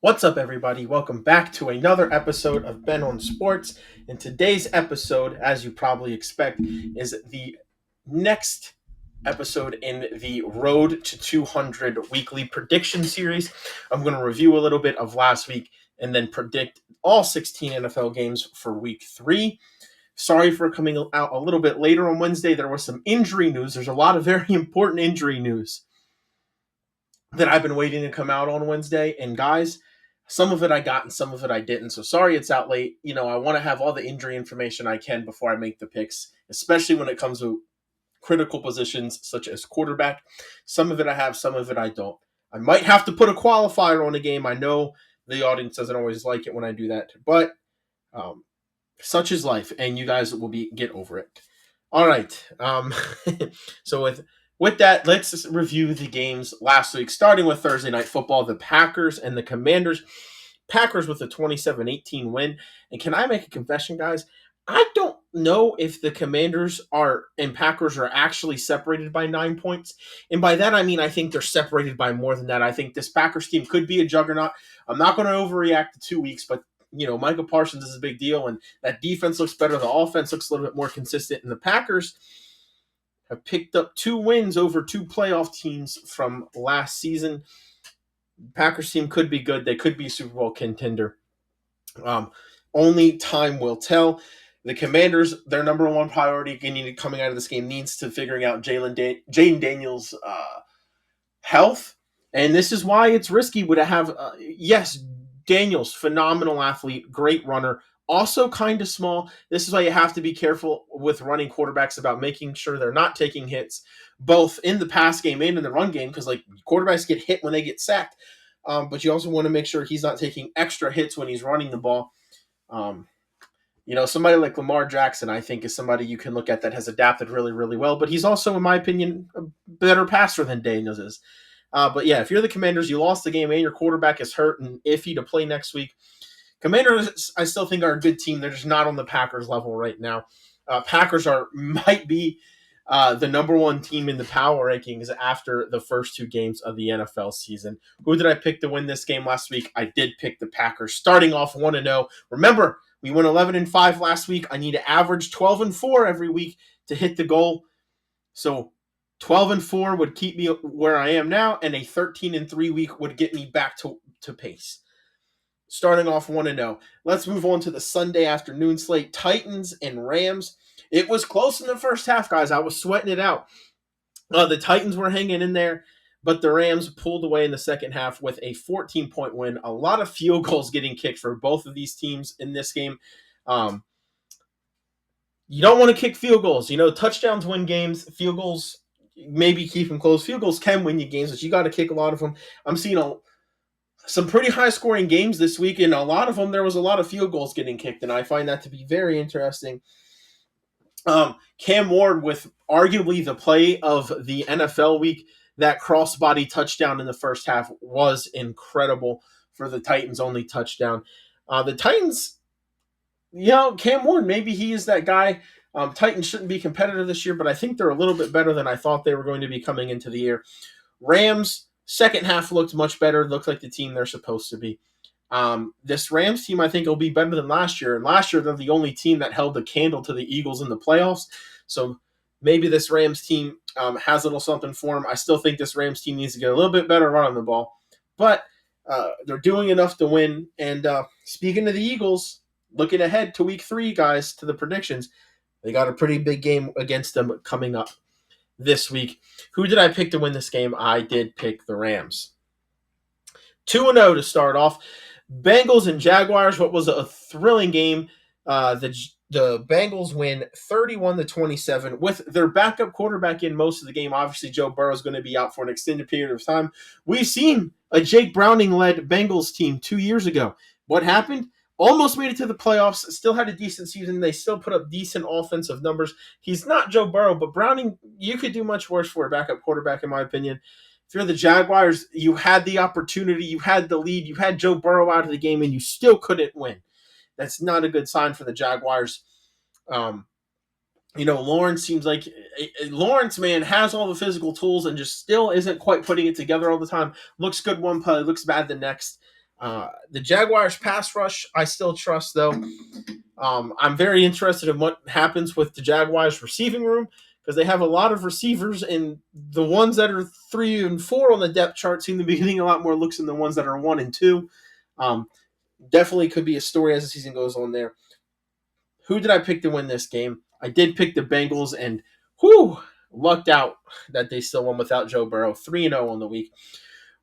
What's up, everybody? Welcome back to another episode of Ben on Sports. And today's episode, as you probably expect, is the next episode in the Road to 200 weekly prediction series. I'm going to review a little bit of last week and then predict all 16 NFL games for week 3. Sorry for coming out a little bit later on Wednesday. There was some injury news. There's a lot of very important injury news that I've been waiting to come out on Wednesday. And guys, some of it I got and some of it I didn't. So sorry it's out late. I want to have all the injury information I can before I make the picks, especially when it comes to critical positions such as quarterback. Some of it I have, some of it I don't. I might have to put a qualifier on a game. I know the audience doesn't always like it when I do that, but such is life, and you guys will get over it. All right. So with that, let's review the games last week, starting with Thursday Night Football, the Packers and the Commanders. Packers with a 27-18 win. And can I make a confession, guys? I don't know if the Commanders and Packers are actually separated by 9 points. And by that, I mean, I think they're separated by more than that. I think this Packers team could be a juggernaut. I'm not going to overreact to 2 weeks, but Michael Parsons is a big deal, and that defense looks better. The offense looks a little bit more consistent. And the Packers have picked up 2 wins over 2 playoff teams from last season. Packers team could be good. They could be a Super Bowl contender. Only time will tell. The Commanders, their number one priority coming out of this game needs to figuring out Jayden Daniels' health. And this is why it's risky. Would it have, yes, Daniels, phenomenal athlete, great runner, also kind of small. This is why you have to be careful with running quarterbacks about making sure they're not taking hits, both in the pass game and in the run game, because quarterbacks get hit when they get sacked. But you also want to make sure he's not taking extra hits when he's running the ball. Somebody like Lamar Jackson, I think, is somebody you can look at that has adapted really, really well. But he's also, in my opinion, a better passer than Daniels is. But yeah, if you're the Commanders, you lost the game and your quarterback is hurt and iffy to play next week. Commanders, I still think, are a good team. They're just not on the Packers level right now. Packers might be the number one team in the power rankings after the first 2 games of the NFL season. Who did I pick to win this game last week? I did pick the Packers, starting off 1-0. Remember, we went 11-5 last week. I need to average 12-4 every week to hit the goal. So 12-4 would keep me where I am now, and a 13-3 week would get me back to pace. Starting off 1-0. Let's move on to the Sunday afternoon slate. Titans and Rams. It was close in the first half, guys. I was sweating it out. The Titans were hanging in there, but the Rams pulled away in the second half with a 14-point win. A lot of field goals getting kicked for both of these teams in this game. You don't want to kick field goals. Touchdowns win games. Field goals maybe keep them close. Field goals can win you games, but you got to kick a lot of them. I'm seeing some pretty high-scoring games this week, and a lot of them there was a lot of field goals getting kicked, and I find that to be very interesting. Cam Ward with arguably the play of the NFL week, that crossbody touchdown in the first half was incredible for the Titans' only touchdown. The Titans, Cam Ward, maybe he is that guy. Titans shouldn't be competitive this year, but I think they're a little bit better than I thought they were going to be coming into the year. Rams, second half looked much better. Looked like the team they're supposed to be. This Rams team, I think, will be better than last year. And last year, they're the only team that held the candle to the Eagles in the playoffs. So maybe this Rams team has a little something for them. I still think this Rams team needs to get a little bit better run on the ball. But they're doing enough to win. And speaking of the Eagles, looking ahead to week 3, guys, to the predictions, they got a pretty big game against them coming up this week. Who did I pick to win this game? I did pick the Rams. 2-0 to start off. Bengals and Jaguars, what was a thrilling game. The Bengals win 31-27 with their backup quarterback in most of the game. Obviously, Joe Burrow is going to be out for an extended period of time. We've seen a Jake Browning-led Bengals team 2 years ago. What happened? Almost made it to the playoffs, still had a decent season. They still put up decent offensive numbers. He's not Joe Burrow, but Browning, you could do much worse for a backup quarterback, in my opinion. If you're the Jaguars, you had the opportunity, you had the lead, you had Joe Burrow out of the game, and you still couldn't win. That's not a good sign for the Jaguars. Lawrence seems like Lawrence, man, has all the physical tools and just still isn't quite putting it together all the time. Looks good one play, looks bad the next. The Jaguars pass rush, I still trust though. I'm very interested in what happens with the Jaguars receiving room because they have a lot of receivers, and the ones that are 3 and 4 on the depth chart seem to be getting a lot more looks than the ones that are 1 and 2. Um, Definitely could be a story as the season goes on there. Who did I pick to win this game? I did pick the Bengals, and lucked out that they still won without Joe Burrow. 3-0 on the week.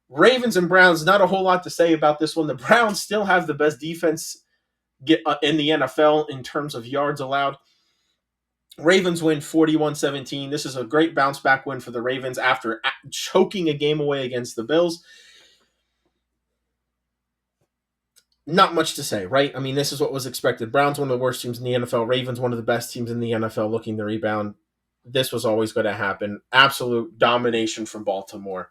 Ravens and Browns, not a whole lot to say about this one. The Browns still have the best defense in the NFL in terms of yards allowed. Ravens win 41-17. This is a great bounce back win for the Ravens after choking a game away against the Bills. Not much to say, right? I mean, this is what was expected. Browns, one of the worst teams in the NFL. Ravens, one of the best teams in the NFL looking to rebound. This was always going to happen. Absolute domination from Baltimore.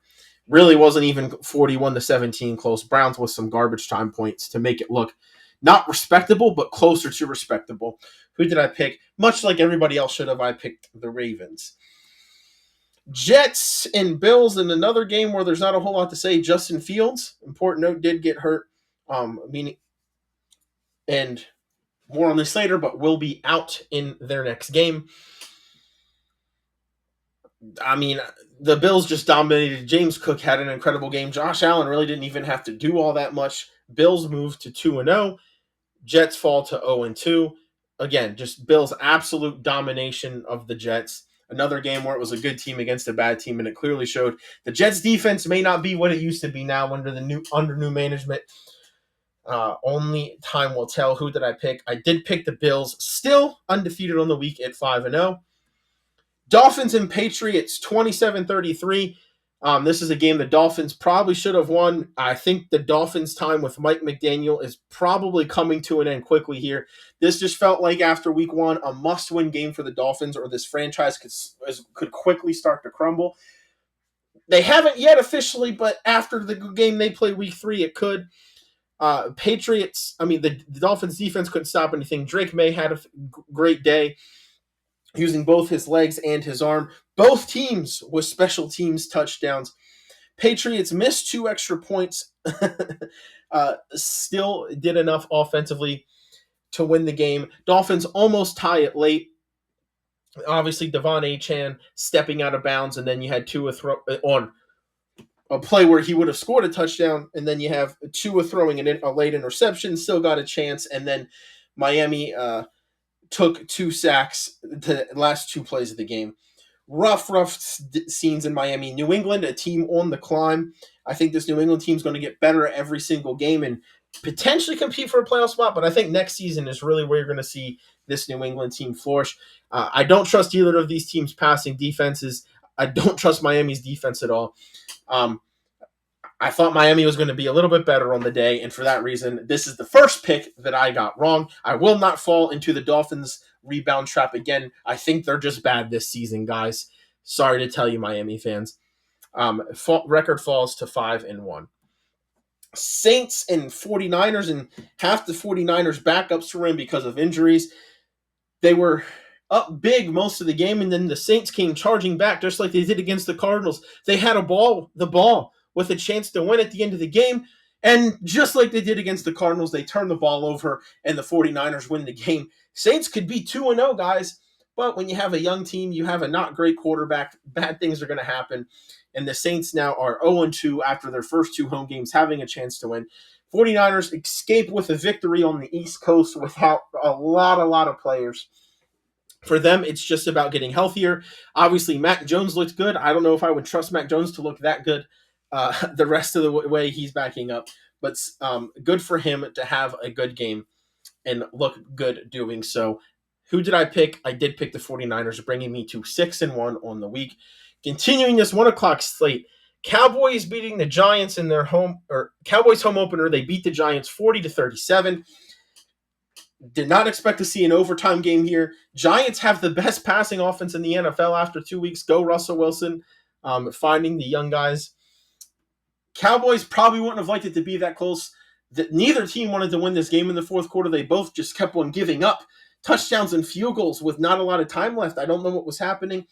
Really wasn't even 41-17 close. Browns with some garbage time points to make it look not respectable, but closer to respectable. Who did I pick? Much like everybody else should have, I picked the Ravens. Jets and Bills in another game where there's not a whole lot to say. Justin Fields, important note, did get hurt. Meaning, and more on this later, but will be out in their next game. I mean, the Bills just dominated. James Cook had an incredible game. Josh Allen really didn't even have to do all that much. Bills moved to 2-0. Jets fall to 0-2. Again, just Bills' absolute domination of the Jets. Another game where it was a good team against a bad team, and it clearly showed the Jets' defense may not be what it used to be now under new management. Only time will tell. Who did I pick? I did pick the Bills, still undefeated on the week at 5-0. Dolphins and Patriots 27-33. This is a game the Dolphins probably should have won. I think the Dolphins' time with Mike McDaniel is probably coming to an end quickly here. This just felt like after week 1, a must-win game for the Dolphins, or this franchise could quickly start to crumble. They haven't yet officially, but after the game they play week 3, it could. Patriots, the Dolphins defense couldn't stop anything. Drake May had a great day using both his legs and his arm. Both teams with special teams touchdowns. Patriots missed 2 extra points. Still did enough offensively to win the game. Dolphins almost tie it late. Obviously, Devon Achane stepping out of bounds, and then you had Tua on a play where he would have scored a touchdown, and then you have Tua throwing a late interception, still got a chance, and then Miami took 2 sacks the last 2 plays of the game. Rough scenes in Miami. New England, a team on the climb. I think this New England team is going to get better every single game and potentially compete for a playoff spot, but I think next season is really where you're going to see this New England team flourish. I don't trust either of these teams' passing defenses. I don't trust Miami's defense at all. I thought Miami was going to be a little bit better on the day, and for that reason, this is the first pick that I got wrong. I will not fall into the Dolphins rebound trap again. I think they're just bad this season, guys. Sorry to tell you, Miami fans. Record falls to 5-1. Saints and 49ers, and half the 49ers backups were in because of injuries. They were up big most of the game, and then the Saints came charging back just like they did against the Cardinals. They had the ball with a chance to win at the end of the game, and just like they did against the Cardinals, they turned the ball over, and the 49ers win the game. Saints could be 2-0, guys, but when you have a young team, you have a not great quarterback, bad things are going to happen, and the Saints now are 0-2 after their first 2 home games, having a chance to win. 49ers escape with a victory on the East Coast without a lot of players. For them, it's just about getting healthier. Obviously, Mac Jones looked good. I don't know if I would trust Mac Jones to look that good the rest of the way he's backing up. But good for him to have a good game and look good doing so. Who did I pick? I did pick the 49ers, bringing me to 6-1 on the week. Continuing this 1 o'clock slate, Cowboys beating the Giants in their Cowboys home opener. They beat the Giants 40-37. Did not expect to see an overtime game here. Giants have the best passing offense in the NFL after 2 weeks. Go Russell Wilson, finding the young guys. Cowboys probably wouldn't have liked it to be that close. Neither team wanted to win this game in the fourth quarter. They both just kept on giving up touchdowns and field goals with not a lot of time left. I don't know what was happening.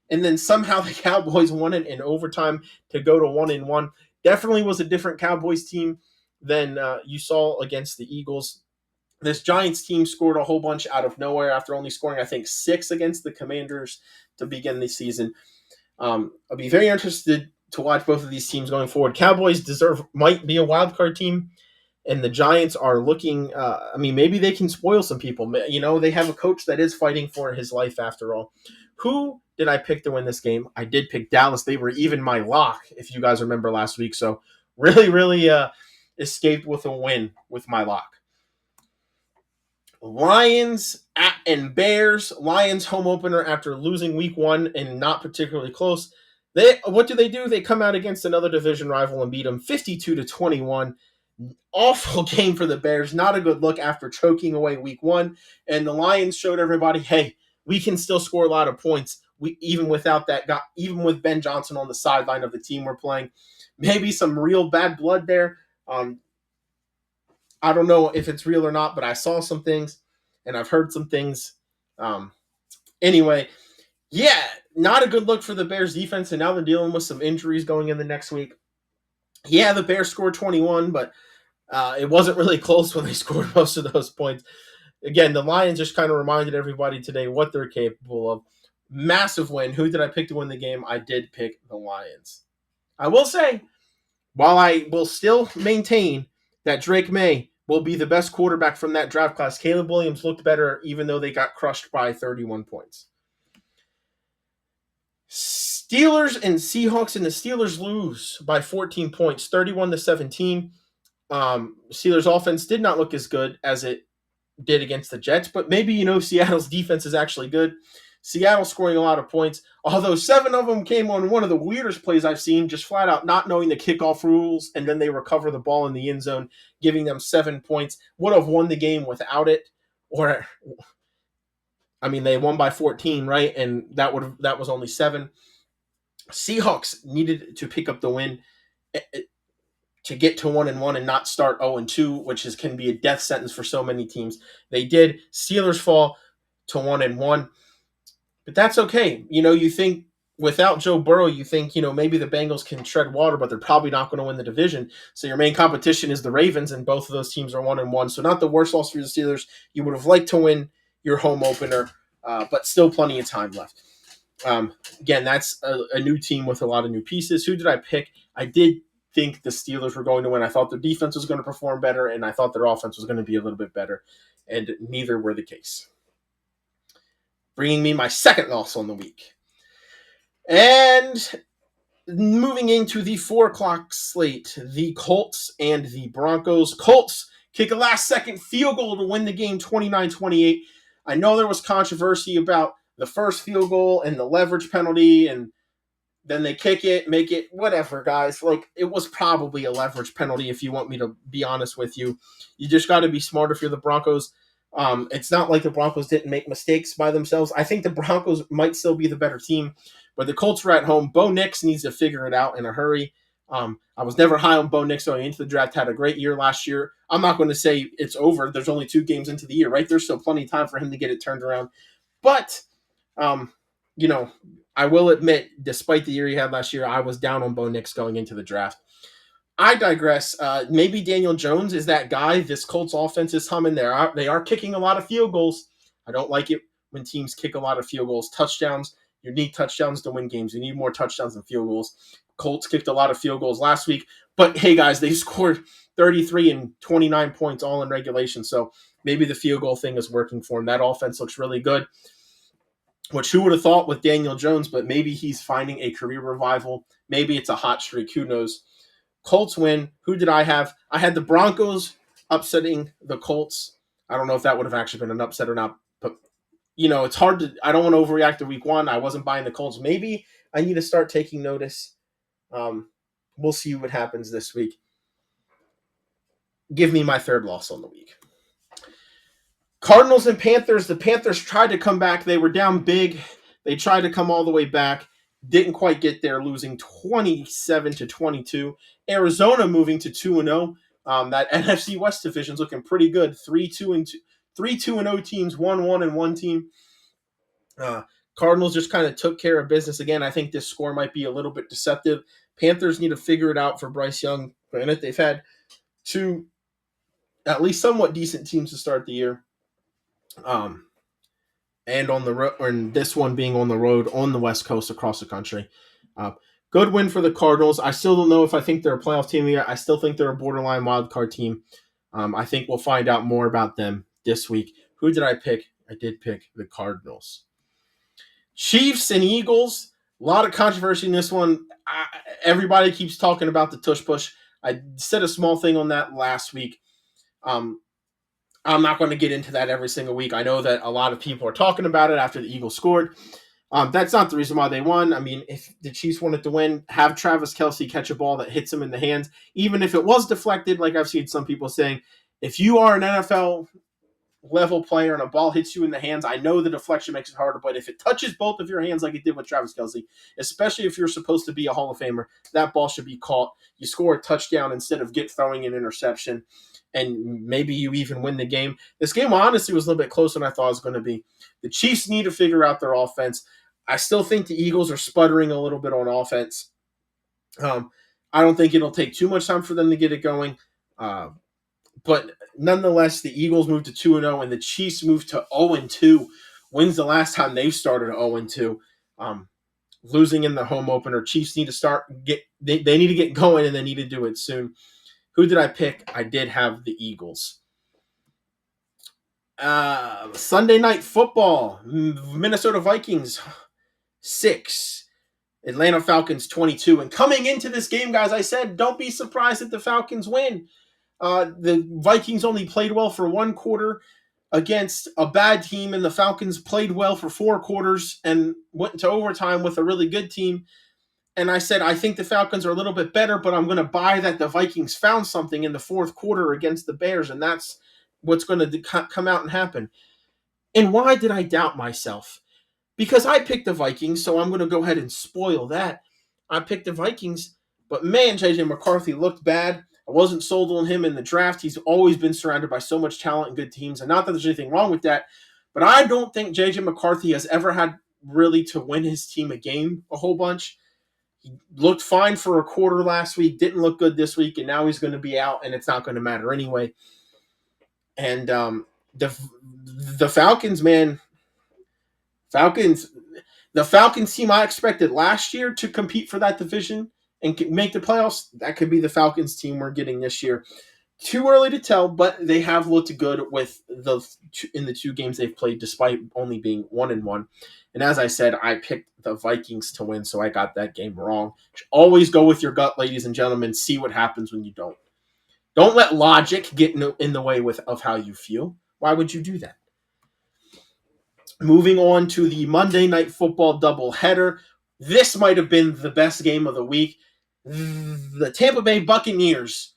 And then somehow the Cowboys won it in overtime to go to 1-1. Definitely was a different Cowboys team than you saw against the Eagles. This Giants team scored a whole bunch out of nowhere after only scoring, I think, 6 against the Commanders to begin the season. I'll be very interested to watch both of these teams going forward. Cowboys might be a wild card team, and the Giants are looking. Maybe they can spoil some people. They have a coach that is fighting for his life after all. Who did I pick to win this game? I did pick Dallas. They were even my lock, if you guys remember last week. So really escaped with a win with my lock. Lions and Bears. Lions home opener after losing week 1 and not particularly close. What do? They come out against another division rival and beat them 52-21. Awful game for the Bears. Not a good look after choking away week 1. And the Lions showed everybody, hey, we can still score a lot of points. Even without that guy, even with Ben Johnson on the sideline of the team we're playing. Maybe some real bad blood there. I don't know if it's real or not, but I saw some things and I've heard some things. Anyway, yeah, not a good look for the Bears defense, and now they're dealing with some injuries going in the next week. Yeah, the Bears scored 21, but it wasn't really close when they scored most of those points. Again, the Lions just kind of reminded everybody today what they're capable of. Massive win. Who did I pick to win the game? I did pick the Lions. I will say, while I will still maintain that Drake May will be the best quarterback from that draft class, Caleb Williams looked better even though they got crushed by 31 points. Steelers and Seahawks, and the Steelers lose by 14 points, 31-17. Steelers offense did not look as good as it did against the Jets, but maybe, Seattle's defense is actually good. Seattle scoring a lot of points, although 7 of them came on one of the weirdest plays I've seen, just flat out not knowing the kickoff rules, and then they recover the ball in the end zone, giving them 7 points. Would have won the game without it, they won by 14, right? And that was only 7. Seahawks needed to pick up the win to get to 1-1 and not start 0-2, which can be a death sentence for so many teams. They did. Steelers fall to 1-1. But that's okay. You think without Joe Burrow, you think, maybe the Bengals can tread water, but they're probably not going to win the division. So your main competition is the Ravens, and both of those teams are 1-1. So not the worst loss for the Steelers. You would have liked to win your home opener, but still plenty of time left. Again, that's a new team with a lot of new pieces. Who did I pick? I did think the Steelers were going to win. I thought their defense was going to perform better, and I thought their offense was going to be a little bit better, and neither were the case. Bringing me my second loss on the week. And moving into the 4 o'clock slate, the Colts and the Broncos. Colts kick a last-second field goal to win the game 29-28. I know there was controversy about the first field goal and the leverage penalty, and then they kick it, make it, whatever, guys. It was probably a leverage penalty, if you want me to be honest with you. You just got to be smart if you're the Broncos. It's not like the Broncos didn't make mistakes by themselves. I think the Broncos might still be the better team, but the Colts were at home. Bo Nix needs to figure it out in a hurry. I was never high on Bo Nix going into the draft. Had a great year last year. I'm not going to say it's over. There's only 2 games into the year, right? There's still plenty of time for him to get it turned around. But, I will admit, despite the year he had last year, I was down on Bo Nix going into the draft. I digress. Maybe Daniel Jones is that guy. This Colts offense is humming. They are kicking a lot of field goals. I don't like it when teams kick a lot of field goals. Touchdowns. You need touchdowns to win games. You need more touchdowns than field goals. Colts kicked a lot of field goals last week. But, hey, guys, they scored 33 and 29 points all in regulation. So maybe the field goal thing is working for them. That offense looks really good. Which who would have thought with Daniel Jones, but maybe he's finding a career revival. Maybe it's a hot streak. Who knows? Colts win. Who did I have? I had the Broncos upsetting the Colts. I don't know if that would have actually been an upset or not, but it's hard to. I don't want to overreact to week 1. I wasn't buying the Colts. Maybe I need to start taking notice. We'll see what happens this week. Give me my third loss on the week. Cardinals and Panthers. The Panthers tried to come back. They were down big. They tried to come all the way back. Didn't quite get there, losing 27-22. Arizona moving to 2-0. That NFC West division's looking pretty good. 3-2-0 teams, 1-1 team. Cardinals just kind of took care of business again. I think this score might be a little bit deceptive. Panthers need to figure it out for Bryce Young. Granted, they've had two at least somewhat decent teams to start the year. And on the road, and this one being on the road on the West Coast across the country. Uh, Good win for the Cardinals. I still don't know if I think they're a playoff team yet. I still think they're a borderline wild card team. I think we'll find out more about them this week. Who did I pick? I did pick the Cardinals. Chiefs and Eagles. A lot of controversy in this one. Everybody keeps talking about the tush push. I said a small thing on that last week. I'm not going to get into that every single week. I know that a lot of people are talking about it after the Eagles scored. That's not the reason why they won. I mean, if the Chiefs wanted to win, have Travis Kelce catch a ball that hits him in the hands, even if it was deflected, like I've seen some people saying. If you are an NFL level player and a ball hits you in the hands, I know the deflection makes it harder, but if it touches both of your hands like it did with Travis Kelce, especially if you're supposed to be a Hall of Famer, that ball should be caught. You score a touchdown instead of throwing an interception, and maybe you even win the game. This game honestly was a little bit closer than I thought it was going to be. The Chiefs need to figure out their offense. I still think the Eagles are sputtering a little bit on offense. I don't think it'll take too much time for them to get it going. But nonetheless, the Eagles moved to 2-0 and the Chiefs moved to 0-2. When's the last time they've started 0-2? Losing in the home opener. Chiefs need to they need to get going, and they need to do it soon. Who did I pick? I did have the Eagles. Sunday night football. Minnesota Vikings 6. Atlanta Falcons 22. And coming into this game, guys, I said don't be surprised if the Falcons win. The Vikings only played well for one quarter against a bad team, and the Falcons played well for 4 quarters and went into overtime with a really good team. And I said, I think the Falcons are a little bit better, but I'm going to buy that the Vikings found something in the fourth quarter against the Bears, and that's what's going to come out and happen. And why did I doubt myself? Because I picked the Vikings, so I'm going to go ahead and spoil that. I picked the Vikings, but man, J.J. McCarthy looked bad. I wasn't sold on him in the draft. He's always been surrounded by so much talent and good teams, and not that there's anything wrong with that, but I don't think J.J. McCarthy has ever had really to win his team a game a whole bunch. He looked fine for a quarter last week, didn't look good this week, and now he's going to be out, and it's not going to matter anyway. And the Falcons, man, the Falcons team I expected last year to compete for that division and make the playoffs, that could be the Falcons team we're getting this year. Too early to tell, but they have looked good in the 2 games they've played, despite only being 1-1. And as I said, I picked the Vikings to win, so I got that game wrong. Always go with your gut, ladies and gentlemen. See what happens when you don't. Don't let logic get in the way of how you feel. Why would you do that? Moving on to the Monday Night Football doubleheader. This might have been the best game of the week. The Tampa Bay Buccaneers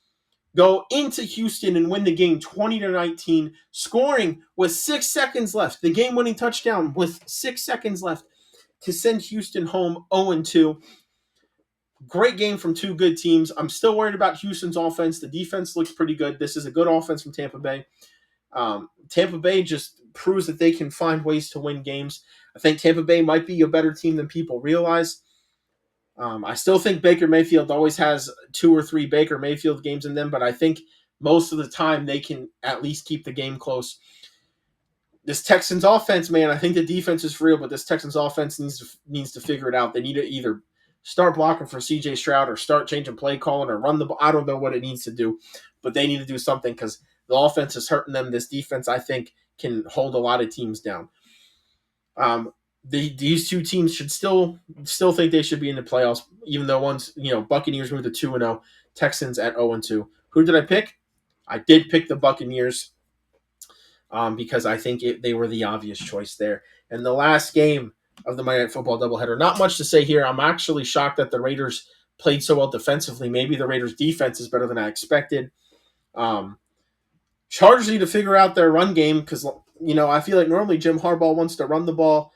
go into Houston and win the game 20-19, scoring with 6 seconds left. The game-winning touchdown with 6 seconds left to send Houston home 0-2. Great game from 2 good teams. I'm still worried about Houston's offense. The defense looks pretty good. This is a good offense from Tampa Bay. Tampa Bay just proves that they can find ways to win games. I think Tampa Bay might be a better team than people realize. I still think Baker Mayfield always has 2 or 3 Baker Mayfield games in them, but I think most of the time they can at least keep the game close. This Texans offense, man, I think the defense is for real, but this Texans offense needs to figure it out. They need to either start blocking for C.J. Stroud or start changing play calling or run the ball. I don't know what it needs to do, but they need to do something because the offense is hurting them. This defense, I think, can hold a lot of teams down. These 2 teams should still think they should be in the playoffs, even though Buccaneers moved to 2-0, Texans at 0-2. Who did I pick? I did pick the Buccaneers because I think they were the obvious choice there. And the last game of the Monday Night Football doubleheader, not much to say here. I'm actually shocked that the Raiders played so well defensively. Maybe the Raiders' defense is better than I expected. Chargers need to figure out their run game because, I feel like normally Jim Harbaugh wants to run the ball,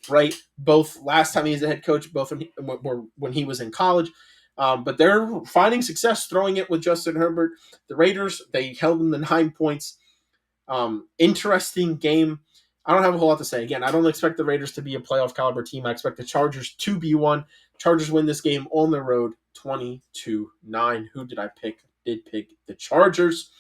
right? Both last time he was the head coach, both when he was in college. But they're finding success throwing it with Justin Herbert. The Raiders, they held them to 9 points. Interesting game. I don't have a whole lot to say. Again, I don't expect the Raiders to be a playoff caliber team. I expect the Chargers to be one. Chargers win this game on the road 22-9. Who did I pick? Did pick the Chargers.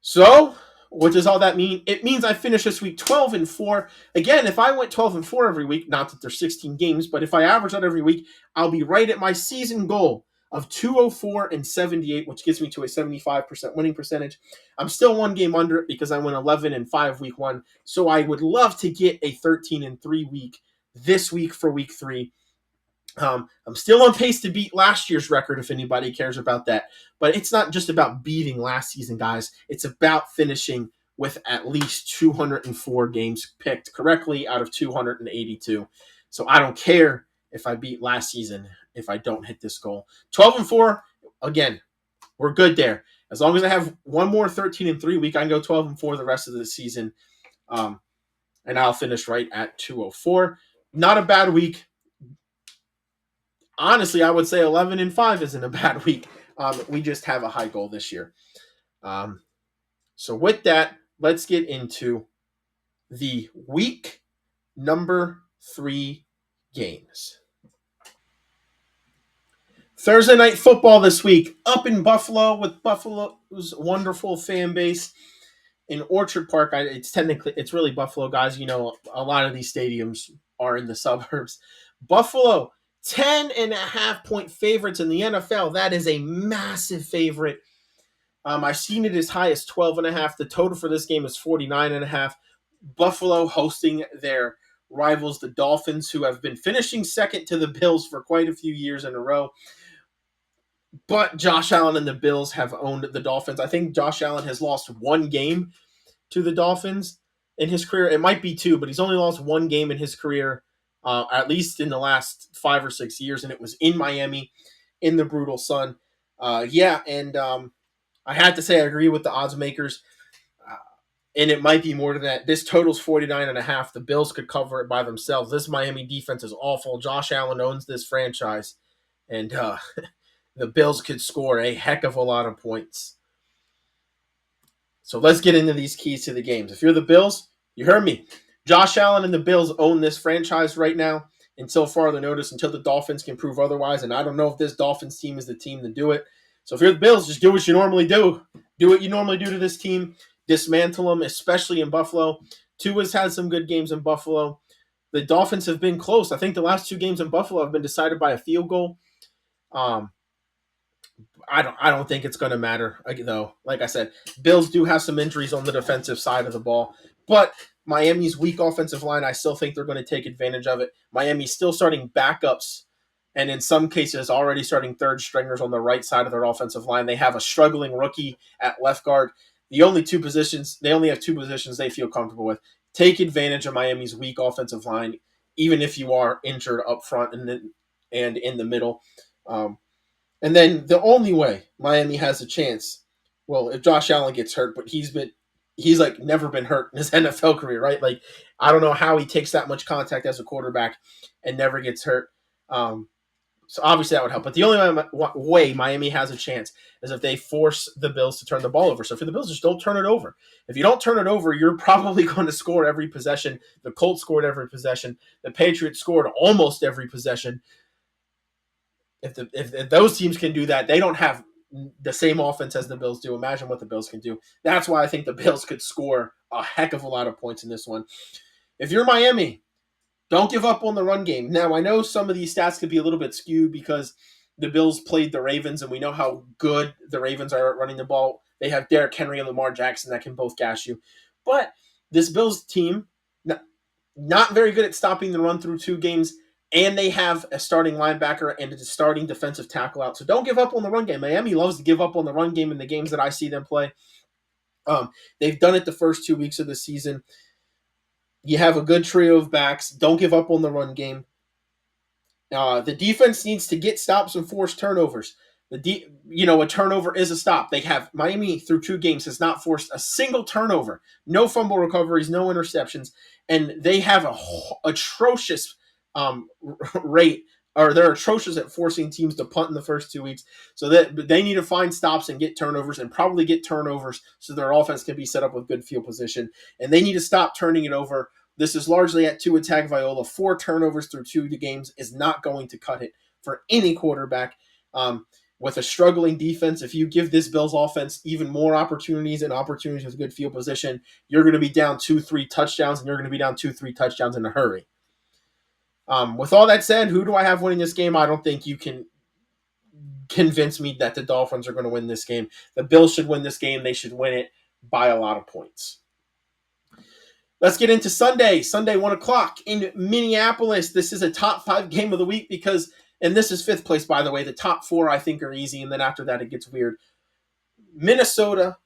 So, what does all that mean? It means I finish this week 12-4. Again, if I went 12-4 every week, not that there's 16 games, but if I average out every week, I'll be right at my season goal of 204-78, which gives me to a 75% winning percentage. I'm still one game under it because I went 11-5 week one. So I would love to get a 13-3 week this week for week three. I'm still on pace to beat last year's record if anybody cares about that. But it's not just about beating last season, guys. It's about finishing with at least 204 games picked correctly out of 282. So I don't care if I beat last season if I don't hit this goal. 12-4, again, we're good there. As long as I have one more 13-3 week, I can go 12-4 the rest of the season. And I'll finish right at 204. Not a bad week. Honestly, I would say 11-5 isn't a bad week. We just have a high goal this year. So with that, let's get into the week number 3 games. Thursday night football this week up in Buffalo with Buffalo's wonderful fan base in Orchard Park. It's really Buffalo, guys. You know, a lot of these stadiums are in the suburbs. Buffalo, 10.5-point favorites in the NFL. That is a massive favorite. I've seen it as high as 12.5. The total for this game is 49.5. Buffalo hosting their rivals, the Dolphins, who have been finishing second to the Bills for quite a few years in a row. But Josh Allen and the Bills have owned the Dolphins. I think Josh Allen has lost one game to the Dolphins in his career. It might be 2, but he's only lost one game in his career, at least in the last 5 or 6 years, and it was in Miami in the brutal sun. I had to say I agree with the odds makers, and it might be more than that. This total's 49.5. The Bills could cover it by themselves. This Miami defense is awful. Josh Allen owns this franchise, and the Bills could score a heck of a lot of points. So let's get into these keys to the games. If you're the Bills, you heard me. Josh Allen and the Bills own this franchise right now until further notice, until the Dolphins can prove otherwise. And I don't know if this Dolphins team is the team to do it. So if you're the Bills, just do what you normally do. Do what you normally do to this team. Dismantle them, especially in Buffalo. Tua's had some good games in Buffalo. The Dolphins have been close. I think the last 2 games in Buffalo have been decided by a field goal. I don't think it's going to matter, though. Like I said, Bills do have some injuries on the defensive side of the ball, but Miami's weak offensive line, I still think they're going to take advantage of it. Miami's still starting backups, and in some cases already starting third stringers on the right side of their offensive line. They have a struggling rookie at left guard. They only have 2 positions they feel comfortable with. Take advantage of Miami's weak offensive line, even if you are injured up front and in the middle. And then the only way Miami has a chance, well, if Josh Allen gets hurt, but he's like never been hurt in his NFL career, right? Like, I don't know how he takes that much contact as a quarterback and never gets hurt. So obviously that would help. But the only way Miami has a chance is if they force the Bills to turn the ball over. So for the Bills, just don't turn it over. If you don't turn it over, you're probably going to score every possession. The Colts scored every possession. The Patriots scored almost every possession. If those teams can do that, they don't have the same offense as the Bills do. Imagine what the Bills can do. That's why I think the Bills could score a heck of a lot of points in this one. If you're Miami, don't give up on the run game. Now, I know some of these stats could be a little bit skewed because the Bills played the Ravens, and we know how good the Ravens are at running the ball. They have Derrick Henry and Lamar Jackson that can both gash you. But this Bills team, not very good at stopping the run through 2 games, and they have a starting linebacker and a starting defensive tackle out. So don't give up on the run game. Miami loves to give up on the run game in the games that I see them play. They've done it the first 2 weeks of the season. You have a good trio of backs. Don't give up on the run game. The defense needs to get stops and force turnovers. A turnover is a stop. They have Miami through 2 games has not forced a single turnover, no fumble recoveries, no interceptions, and they have a atrocious rate, or they're atrocious at forcing teams to punt in the first 2 weeks. So that they need to find stops and get turnovers, and probably get turnovers so their offense can be set up with good field position. And they need to stop turning it over. This is largely at Tua Tagovailoa. 4 turnovers through 2 games is not going to cut it for any quarterback. With a struggling defense, if you give this Bills offense even more opportunities and opportunities with good field position, you're going to be down 2-3 touchdowns, and you're going to be down 2-3 touchdowns in a hurry. With all that said, who do I have winning this game? I don't think you can convince me that the Dolphins are going to win this game. The Bills should win this game. They should win it by a lot of points. Let's get into Sunday. Sunday, 1 o'clock in Minneapolis. This is a top 5 game of the week because, and this is 5th place, by the way. The top 4, I think, are easy, and then after that, it gets weird. Minnesota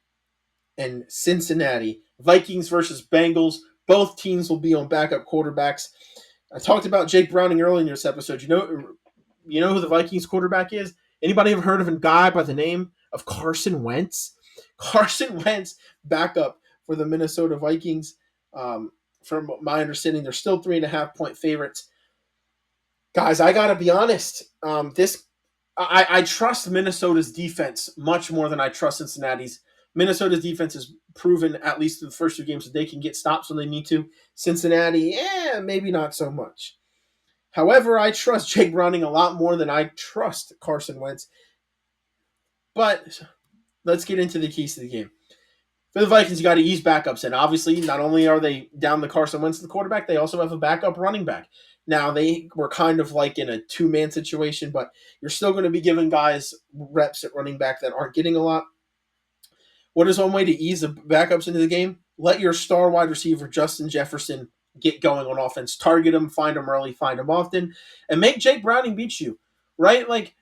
and Cincinnati. Vikings versus Bengals. Both teams will be on backup quarterbacks. I talked about Jake Browning earlier in this episode. You know who the Vikings quarterback is? Anybody ever heard of a guy by the name of Carson Wentz? Carson Wentz, backup for the Minnesota Vikings. From my understanding, they're still 3.5-point favorites. Guys, I gotta be honest. I trust Minnesota's defense much more than I trust Cincinnati's. Minnesota's defense has proven, at least in the first 2 games, that they can get stops when they need to. Cincinnati, maybe not so much. However, I trust Jake Browning a lot more than I trust Carson Wentz. But let's get into the keys to the game. For the Vikings, you got to ease backups in. Obviously, not only are they down the Carson Wentz, the quarterback, they also have a backup running back. Now, they were kind of like in a 2-man situation, but you're still going to be giving guys reps at running back that aren't getting a lot. What is one way to ease the backups into the game? Let your star wide receiver, Justin Jefferson, get going on offense. Target him, find him early, find him often, and make Jake Browning beat you, right? Like,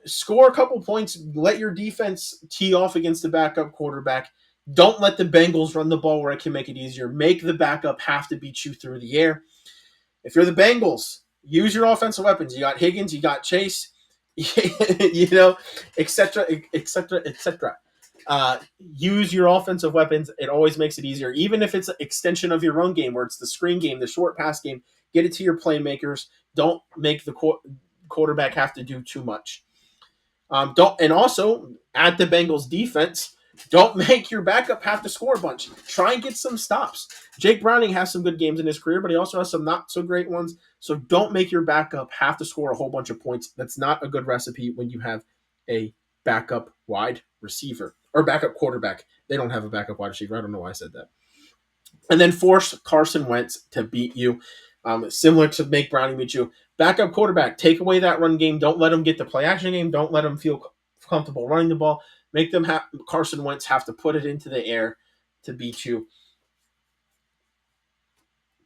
score a couple points, let your defense tee off against the backup quarterback. Don't let the Bengals run the ball where it can make it easier. Make the backup have to beat you through the air. If you're the Bengals, use your offensive weapons. You got Higgins, you got Chase, etc., etc., etc. Use your offensive weapons. It always makes it easier. Even if it's an extension of your run game, where it's the screen game, the short pass game, get it to your playmakers. Don't make the quarterback have to do too much. And also, at the Bengals defense, don't make your backup have to score a bunch. Try and get some stops. Jake Browning has some good games in his career, but he also has some not so great ones. So don't make your backup have to score a whole bunch of points. That's not a good recipe when you have a backup wide receiver or backup quarterback. They don't have a backup wide receiver. I don't know why I said that. And then force Carson Wentz to beat you. Similar to make Browning beat you. Backup quarterback, take away that run game. Don't let them get the play action game. Don't let them feel comfortable running the ball. Make them Carson Wentz have to put it into the air to beat you.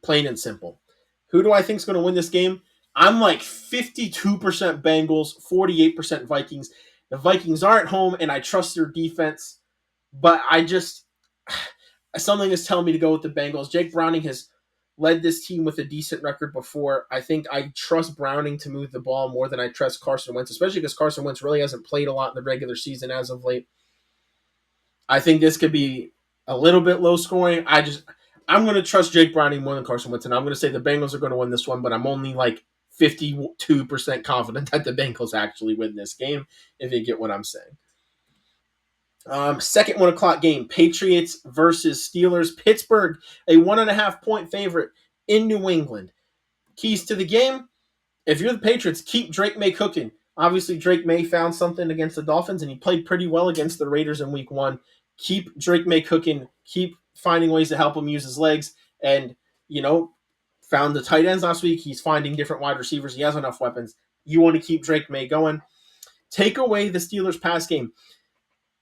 Plain and simple. Who do I think is going to win this game? I'm like 52% Bengals, 48% Vikings. The Vikings are at home, and I trust their defense, but something is telling me to go with the Bengals. Jake Browning has led this team with a decent record before. I think I trust Browning to move the ball more than I trust Carson Wentz, especially because Carson Wentz really hasn't played a lot in the regular season as of late. I think this could be a little bit low scoring. I'm going to trust Jake Browning more than Carson Wentz, and I'm going to say the Bengals are going to win this one, but I'm only like 52% confident that the Bengals actually win this game, if you get what I'm saying. Second 1 o'clock game, Patriots versus Steelers. Pittsburgh, a 1.5-point favorite in New England. Keys to the game, if you're the Patriots, keep Drake May cooking. Obviously, Drake May found something against the Dolphins, and he played pretty well against the Raiders in week 1. Keep Drake May cooking. Keep finding ways to help him use his legs. And, found the tight ends last week. He's finding different wide receivers. He has enough weapons. You want to keep Drake May going. Take away the Steelers' pass game.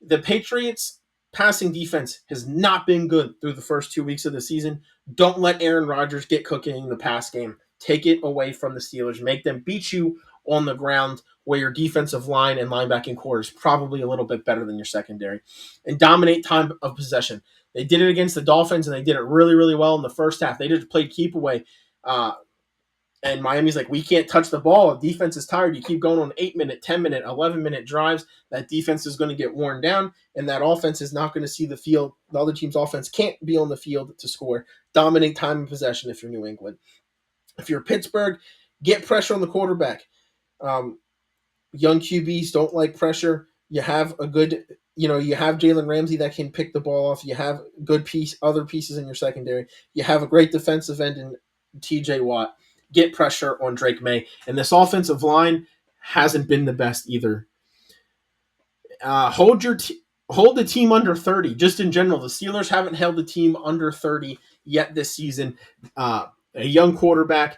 The Patriots' passing defense has not been good through the first 2 weeks of the season. Don't let Aaron Rodgers get cooking in the pass game. Take it away from the Steelers. Make them beat you on the ground where your defensive line and linebacking core is probably a little bit better than your secondary. And dominate time of possession. They did it against the Dolphins, and they did it really, really well in the first half. They just played keep away. And Miami's like, we can't touch the ball. The defense is tired. You keep going on 8-minute, 10-minute, 11-minute drives. That defense is going to get worn down, and that offense is not going to see the field. The other team's offense can't be on the field to score. Dominate time of possession if you're New England. If you're Pittsburgh, get pressure on the quarterback. Young QBs don't like pressure. You have you have Jalen Ramsey that can pick the ball off. You have other pieces in your secondary. You have a great defensive end in TJ Watt. get pressure on Drake May. And this offensive line hasn't been the best either. Hold the team under 30. Just in general, the Steelers haven't held the team under 30 yet this season. A young quarterback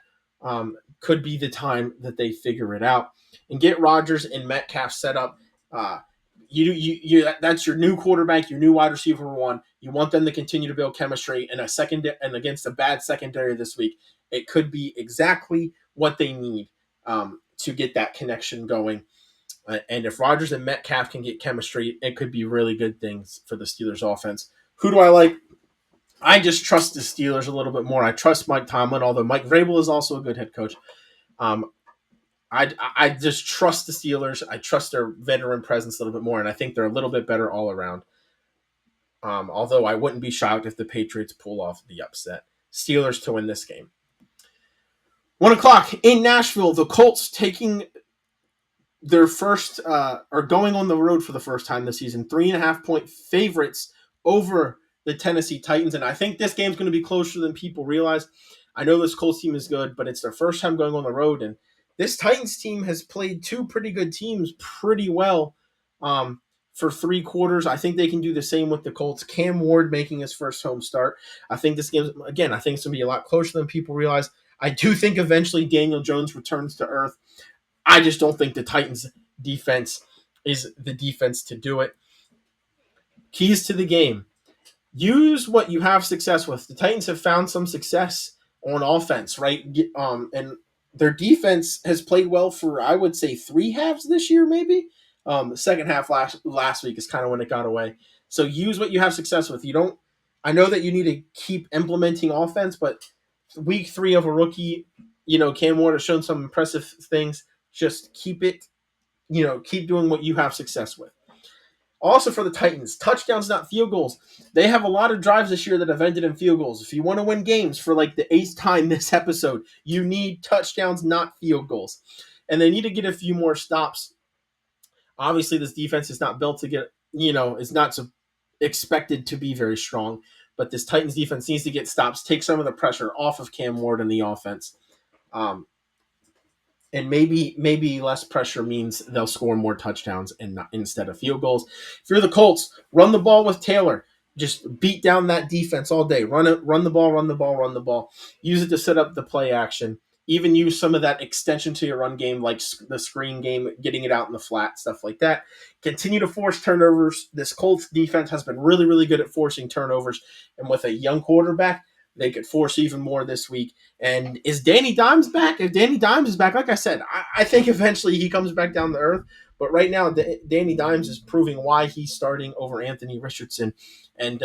could be the time that they figure it out and get Rodgers and Metcalf set up. That's your new quarterback, your new wide receiver one. You want them to continue to build chemistry, and against a bad secondary this week, it could be exactly what they need to get that connection going. And if Rodgers and Metcalf can get chemistry, it could be really good things for the Steelers offense. Who do I like? I just trust the Steelers a little bit more. I trust Mike Tomlin, although Mike Vrabel is also a good head coach. I just trust the Steelers. I trust their veteran presence a little bit more, and I think they're a little bit better all around. Although I wouldn't be shocked if the Patriots pull off the upset. Steelers to win this game. 1 o'clock in Nashville, the Colts taking their first, are going on the road for the first time this season. 3.5-point favorites over the Tennessee Titans, and I think this game's going to be closer than people realize. I know this Colts team is good, but it's their first time going on the road, and this Titans team has played two pretty good teams pretty well for 3 quarters. I think they can do the same with the Colts. Cam Ward making his first home start. I think this game, again, I think it's going to be a lot closer than people realize. I do think eventually Daniel Jones returns to earth. I just don't think the Titans defense is the defense to do it. Keys to the game. Use what you have success with. The Titans have found some success on offense, right? And their defense has played well for, I would say, 3 halves this year, maybe. The second half last week is kind of when it got away. So use what you have success with. I know that you need to keep implementing offense, but week 3 of a rookie, Cam Ward has shown some impressive things. Just keep doing what you have success with. Also for the Titans, touchdowns, not field goals. They have a lot of drives this year that have ended in field goals. If you want to win games for like the 8th time this episode, you need touchdowns, not field goals. And they need to get a few more stops. Obviously, this defense is not built to get, is not so expected to be very strong. But this Titans defense needs to get stops, take some of the pressure off of Cam Ward and the offense. And maybe less pressure means they'll score more touchdowns instead of field goals. If you're the Colts, run the ball with Taylor. Just beat down that defense all day. Run the ball. Use it to set up the play action. Even use some of that extension to your run game, like the screen game, getting it out in the flat, stuff like that. Continue to force turnovers. This Colts defense has been really, really good at forcing turnovers. And with a young quarterback, they could force even more this week. And is Danny Dimes back? If Danny Dimes is back, like I said, I think eventually he comes back down to earth. But right now, Danny Dimes is proving why he's starting over Anthony Richardson. And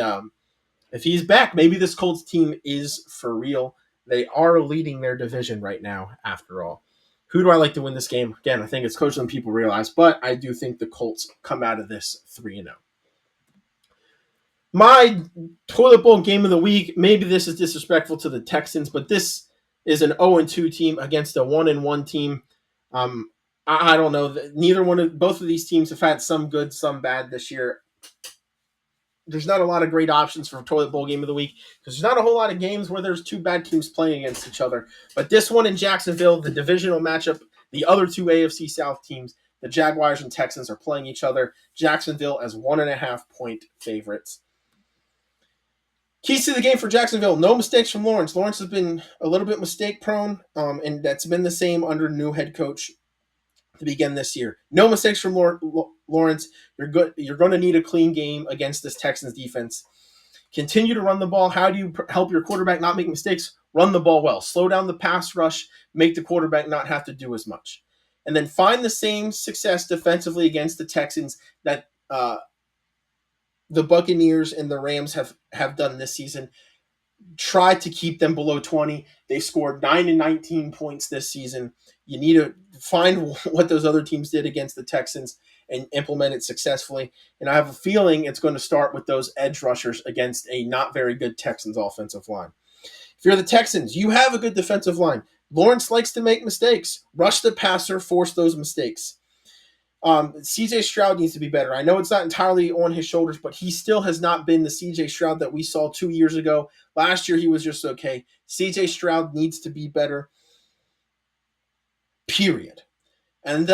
if he's back, maybe this Colts team is for real. They are leading their division right now, after all. Who do I like to win this game? Again, I think it's closer than people realize, but I do think the Colts come out of this 3-0. My toilet bowl game of the week, maybe this is disrespectful to the Texans, but this is an 0-2 team against a 1-1 team. I don't know. Both of these teams have had some good, some bad this year. There's not a lot of great options for toilet bowl game of the week because there's not a whole lot of games where there's 2 bad teams playing against each other. But this one in Jacksonville, the divisional matchup, the other 2 AFC South teams, the Jaguars and Texans, are playing each other. Jacksonville as 1.5-point favorites. Keys to the game for Jacksonville, no mistakes from Lawrence. Lawrence has been a little bit mistake-prone, and that's been the same under new head coach to begin this year. No mistakes from Lawrence. You're going to need a clean game against this Texans defense. Continue to run the ball. How do you help your quarterback not make mistakes? Run the ball well. Slow down the pass rush. Make the quarterback not have to do as much. And then find the same success defensively against the Texans that the Buccaneers and the Rams have done this season. Try to keep them below 20. They scored 9 and 19 points this season. You need to find what those other teams did against the Texans and implement it successfully. And I have a feeling it's going to start with those edge rushers against a not very good Texans offensive line. If you're the Texans, you have a good defensive line. Lawrence likes to make mistakes. Rush the passer, force those mistakes. CJ Stroud needs to be better. I know it's not entirely on his shoulders, but he still has not been the CJ Stroud that we saw 2 years ago. Last year, he was just okay. CJ Stroud needs to be better. period. And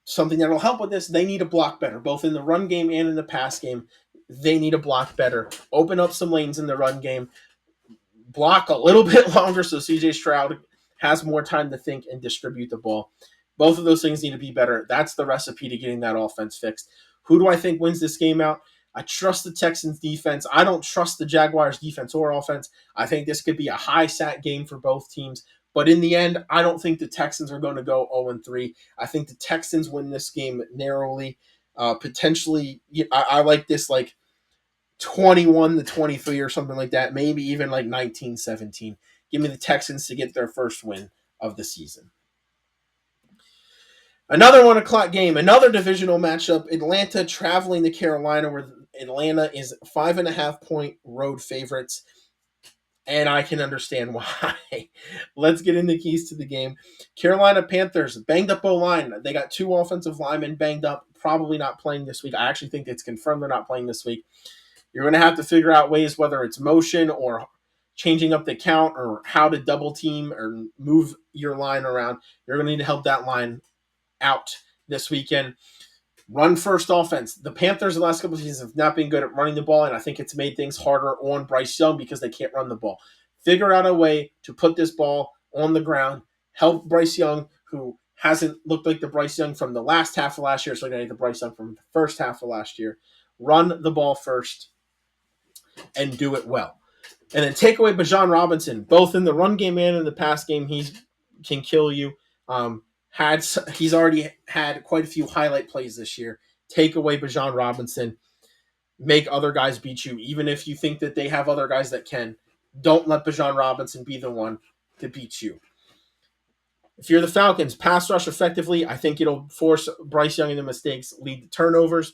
something that will help with this, they need to block better, both in the run game and in the pass game. They need to block better, open up some lanes in the run game, block a little bit longer so CJ Stroud has more time to think and distribute the ball. Both of those things need to be better. That's the recipe to getting that offense fixed. Who do I think wins this game out? I trust the Texans defense. I don't trust the Jaguars defense or offense. I think this could be a high sat game for both teams. But in the end, I don't think the Texans are going to go 0-3. I think the Texans win this game narrowly. Potentially, I like this like 21-23 or something like that, maybe even like 19-17. Give me the Texans to get their first win of the season. Another 1 o'clock game, another divisional matchup. Atlanta traveling to Carolina, where Atlanta is 5.5-point road favorites. And I can understand why. Let's get into keys to the game. Carolina Panthers, banged up O-line. They got 2 offensive linemen banged up, probably not playing this week. I actually think it's confirmed they're not playing this week. You're going to have to figure out ways, whether it's motion or changing up the count or how to double team or move your line around. You're going to need to help that line out this weekend. Run first offense. The Panthers the last couple of seasons have not been good at running the ball, and I think it's made things harder on Bryce Young because they can't run the ball. Figure out a way to put this ball on the ground. Help Bryce Young, who hasn't looked like the Bryce Young from the last half of last year, so the Bryce Young from the first half of last year. Run the ball first and do it well. And then take away Bijan Robinson, both in the run game and in the pass game. He can kill you. He's already had quite a few highlight plays this year. Take away Bijan Robinson. Make other guys beat you, even if you think that they have other guys that can. Don't let Bijan Robinson be the one to beat you. If you're the Falcons, pass rush effectively. I think it'll force Bryce Young into mistakes, lead to turnovers.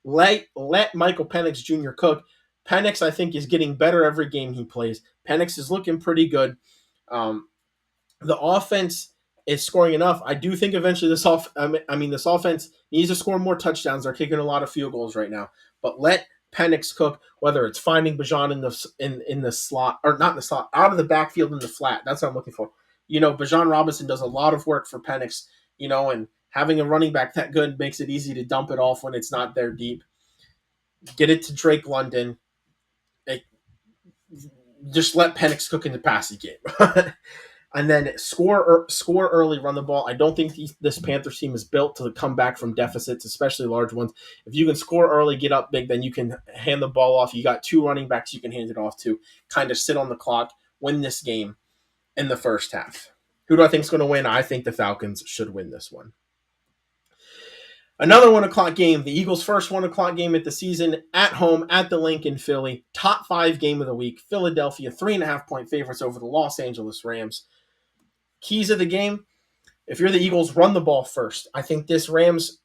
Let Michael Penix Jr. cook. Penix, I think, is getting better every game he plays. Penix is looking pretty good. The offense is scoring enough. I do think eventually this offense needs to score more touchdowns. They're kicking a lot of field goals right now. But let Penix cook, whether it's finding Bijan in the slot, or not in the slot, out of the backfield in the flat. That's what I'm looking for. Bijan Robinson does a lot of work for Penix, and having a running back that good makes it easy to dump it off when it's not there deep. Get it to Drake London. Just let Penix cook in the passing game. And then score early, run the ball. I don't think this Panthers team is built to come back from deficits, especially large ones. If you can score early, get up big, then you can hand the ball off. You got 2 running backs you can hand it off to, kind of sit on the clock, win this game in the first half. Who do I think is going to win? I think the Falcons should win this one. Another 1 o'clock game, the Eagles' first 1 o'clock game at the season, at home at the Lincoln Philly. Top 5 game of the week. Philadelphia, 3.5-point favorites over the Los Angeles Rams. Keys of the game, if you're the Eagles, run the ball first. I think this Rams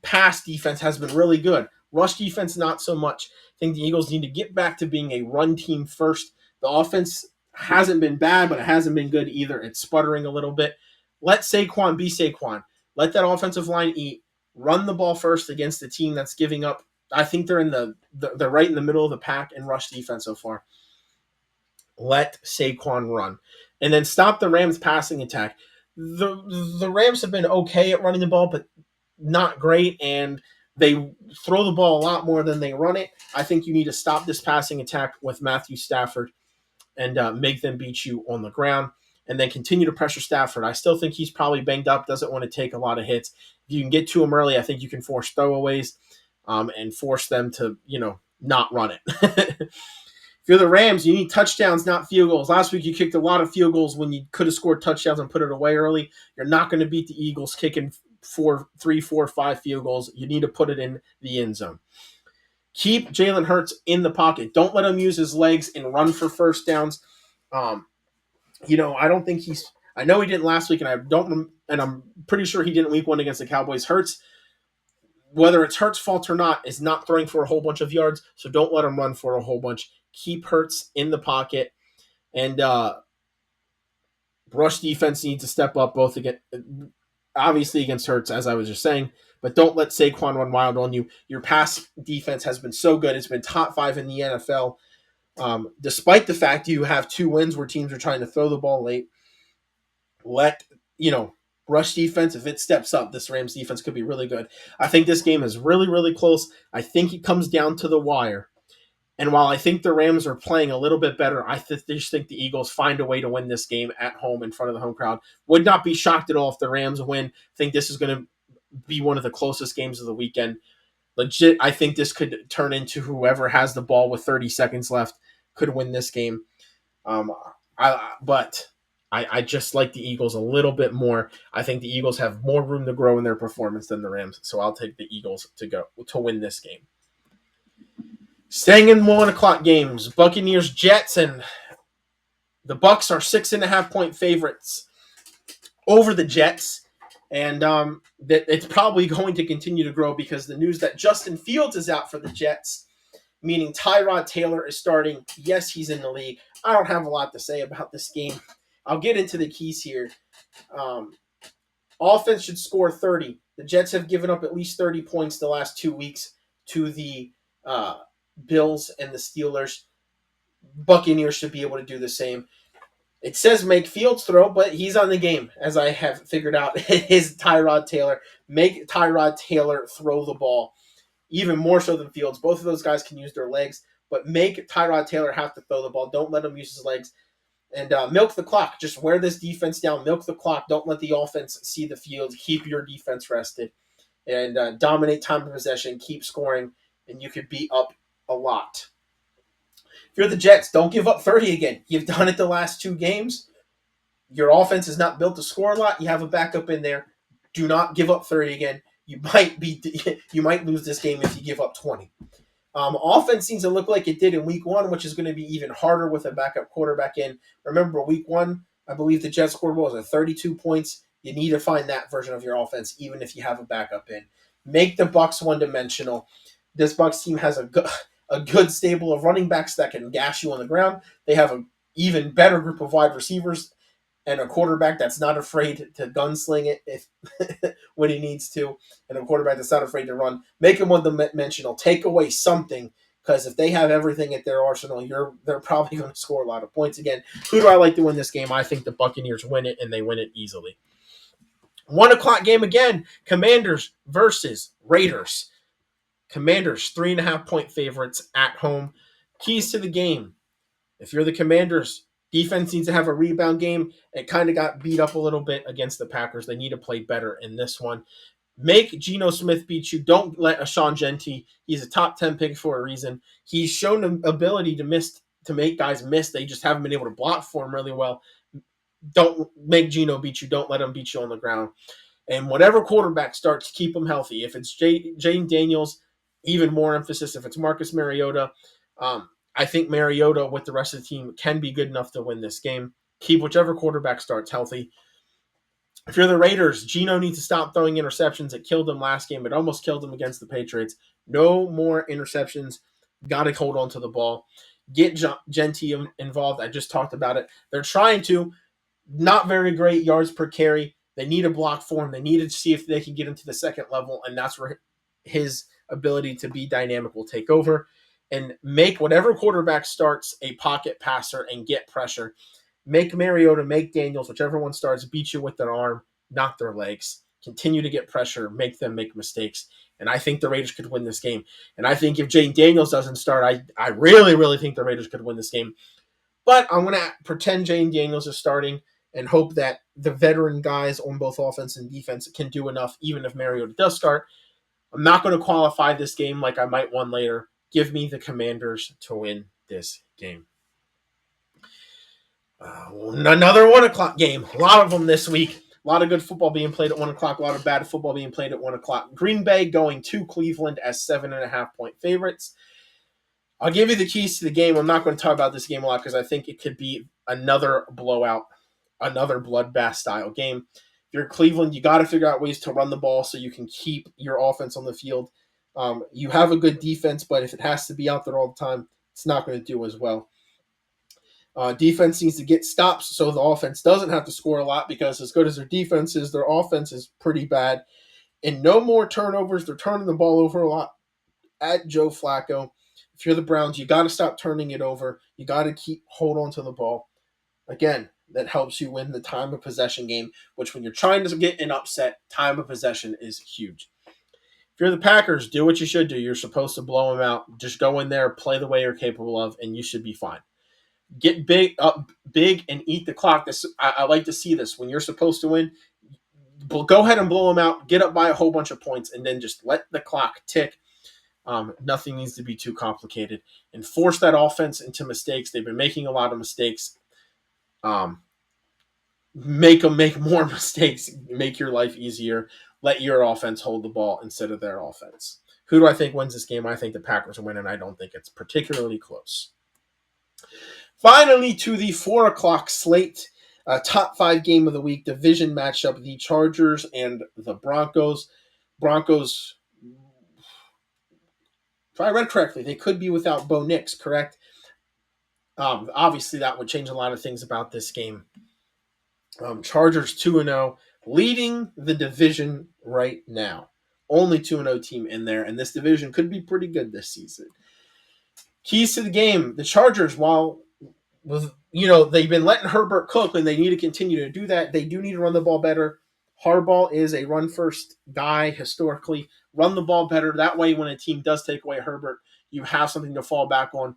pass defense has been really good. Rush defense, not so much. I think the Eagles need to get back to being a run team first. The offense hasn't been bad, but it hasn't been good either. It's sputtering a little bit. Let Saquon be Saquon. Let that offensive line eat. Run the ball first against a team that's giving up. I think they're they're right in the middle of the pack in rush defense so far. Let Saquon run. And then stop the Rams passing attack. The Rams have been okay at running the ball, but not great, and they throw the ball a lot more than they run it. I think you need to stop this passing attack with Matthew Stafford and make them beat you on the ground, and then continue to pressure Stafford. I still think he's probably banged up, doesn't want to take a lot of hits. If you can get to him early, I think you can force throwaways and force them to, not run it. If you're the Rams, you need touchdowns, not field goals. Last week you kicked a lot of field goals when you could have scored touchdowns and put it away early. You're not going to beat the Eagles kicking 3, 4, 5 field goals. You need to put it in the end zone. Keep Jalen Hurts in the pocket. Don't let him use his legs and run for first downs. I don't think he's. I know he didn't last week, and I'm pretty sure he didn't week 1 against the Cowboys. Hurts, whether it's Hurts' fault or not, is not throwing for a whole bunch of yards. So don't let him run for a whole bunch. Keep Hurts in the pocket, and rush defense needs to step up both obviously against Hurts, as I was just saying, but don't let Saquon run wild on you. Your pass defense has been so good. It's been top 5 in the NFL, despite the fact you have 2 wins where teams are trying to throw the ball late. rush defense, if it steps up, this Rams defense could be really good. I think this game is really, really close. I think it comes down to the wire. And while I think the Rams are playing a little bit better, I just think the Eagles find a way to win this game at home in front of the home crowd. Would not be shocked at all if the Rams win. I think this is going to be one of the closest games of the weekend. Legit, I think this could turn into whoever has the ball with 30 seconds left could win this game. But I just like the Eagles a little bit more. I think the Eagles have more room to grow in their performance than the Rams, so I'll take the Eagles to win this game. Staying in 1:00 games, Buccaneers, Jets, and the Bucs are 6.5-point favorites over the Jets, and that it's probably going to continue to grow because the news that Justin Fields is out for the Jets, meaning Tyrod Taylor is starting. Yes, he's in the league. I don't have a lot to say about this game. I'll get into the keys here. Offense should score 30. The Jets have given up at least 30 points the last 2 weeks to the Bills and the Steelers. Buccaneers should be able to do the same. It says make Fields throw, but he's on the game, as I have figured out. His Tyrod Taylor. Make Tyrod Taylor throw the ball, even more so than Fields. Both of those guys can use their legs, but make Tyrod Taylor have to throw the ball. Don't let him use his legs. And milk the clock. Just wear this defense down. Milk the clock. Don't let the offense see the field. Keep your defense rested. And dominate time of possession. Keep scoring. And you could be up a lot. If you're the Jets, don't give up 30 again. You've done it the last 2 games. Your offense is not built to score a lot. You have a backup in there. Do not give up 30 again. You might lose this game if you give up 20. Offense seems to look like it did in week 1, which is going to be even harder with a backup quarterback in. Remember, week 1, I believe the Jets scored 32 points. You need to find that version of your offense, even if you have a backup in. Make the Bucs one-dimensional. This Bucs team has a good stable of running backs that can gash you on the ground. They have an even better group of wide receivers and a quarterback that's not afraid to gunsling it if when he needs to, and a quarterback that's not afraid to run. Make him one-dimensional. Take away something, because if they have everything at their arsenal, they're probably going to score a lot of points again. Who do I like to win this game? I think the Buccaneers win it, and they win it easily. 1:00 game again. Commanders versus Raiders. Commanders, 3.5-point favorites at home. Keys to the game. If you're the Commanders, defense needs to have a rebound game. It kind of got beat up a little bit against the Packers. They need to play better in this one. Make Geno Smith beat you. Don't let Ashawn Genty. He's a top 10 pick for a reason. He's shown an ability to make guys miss. They just haven't been able to block for him really well. Don't make Geno beat you. Don't let him beat you on the ground. And whatever quarterback starts, keep him healthy. If it's Jayden Daniels, even more emphasis. If it's Marcus Mariota, I think Mariota with the rest of the team can be good enough to win this game. Keep whichever quarterback starts healthy. If you're the Raiders, Geno needs to stop throwing interceptions. It killed him last game. It almost killed him against the Patriots. No more interceptions. Got to hold on to the ball. Get Genty involved. I just talked about it. They're trying to. Not very great yards per carry. They need a block for him. They need to see if they can get him to the second level, and that's where his ability to be dynamic will take over. And make whatever quarterback starts a pocket passer and get pressure. Make Mariota, make Daniels, whichever one starts, beat you with their arm, not their legs. Continue to get pressure, make them make mistakes. And I think the Raiders could win this game. And I think if Jayden Daniels doesn't start, I really, really think the Raiders could win this game. But I'm going to pretend Jayden Daniels is starting and hope that the veteran guys on both offense and defense can do enough, even if Mariota does start. I'm not going to qualify this game like I might one later. Give me the Commanders to win this game. Another 1:00 game. A lot of them this week. A lot of good football being played at 1:00. A lot of bad football being played at 1:00. Green Bay going to Cleveland as 7.5-point favorites. I'll give you the keys to the game. I'm not going to talk about this game a lot because I think it could be another blowout, another bloodbath style game. If you're Cleveland, you got to figure out ways to run the ball so you can keep your offense on the field. You have a good defense, but if it has to be out there all the time, it's not going to do as well. Defense needs to get stops so the offense doesn't have to score a lot, because as good as their defense is, their offense is pretty bad. And no more turnovers. They're turning the ball over a lot at Joe Flacco. If you're the Browns, you got to stop turning it over. You got to hold on to the ball. Again, that helps you win the time of possession game, which when you're trying to get an upset, time of possession is huge. If you're the Packers, do what you should do. You're supposed to blow them out. Just go in there, play the way you're capable of, and you should be fine. Get big, up big, and eat the clock. I like to see this. When you're supposed to win, go ahead and blow them out. Get up by a whole bunch of points, and then just let the clock tick. Nothing needs to be too complicated, and force that offense into mistakes. They've been making a lot of mistakes. Make them make more mistakes. Make your life easier. Let your offense hold the ball instead of their offense. Who do I think wins this game? I think the Packers win, and I don't think it's particularly close. Finally, to the 4 o'clock slate, top 5 game of the week, division matchup, the Chargers and the Broncos. Broncos, if I read correctly, they could be without Bo Nix, correct? Obviously, that would change a lot of things about this game. Chargers 2-0, leading the division right now. Only 2-0 team in there, and this division could be pretty good this season. Keys to the game: the Chargers, while they've been letting Herbert cook, and they need to continue to do that. They do need to run the ball better. Harbaugh is a run-first guy historically. Run the ball better. That way, when a team does take away Herbert, you have something to fall back on.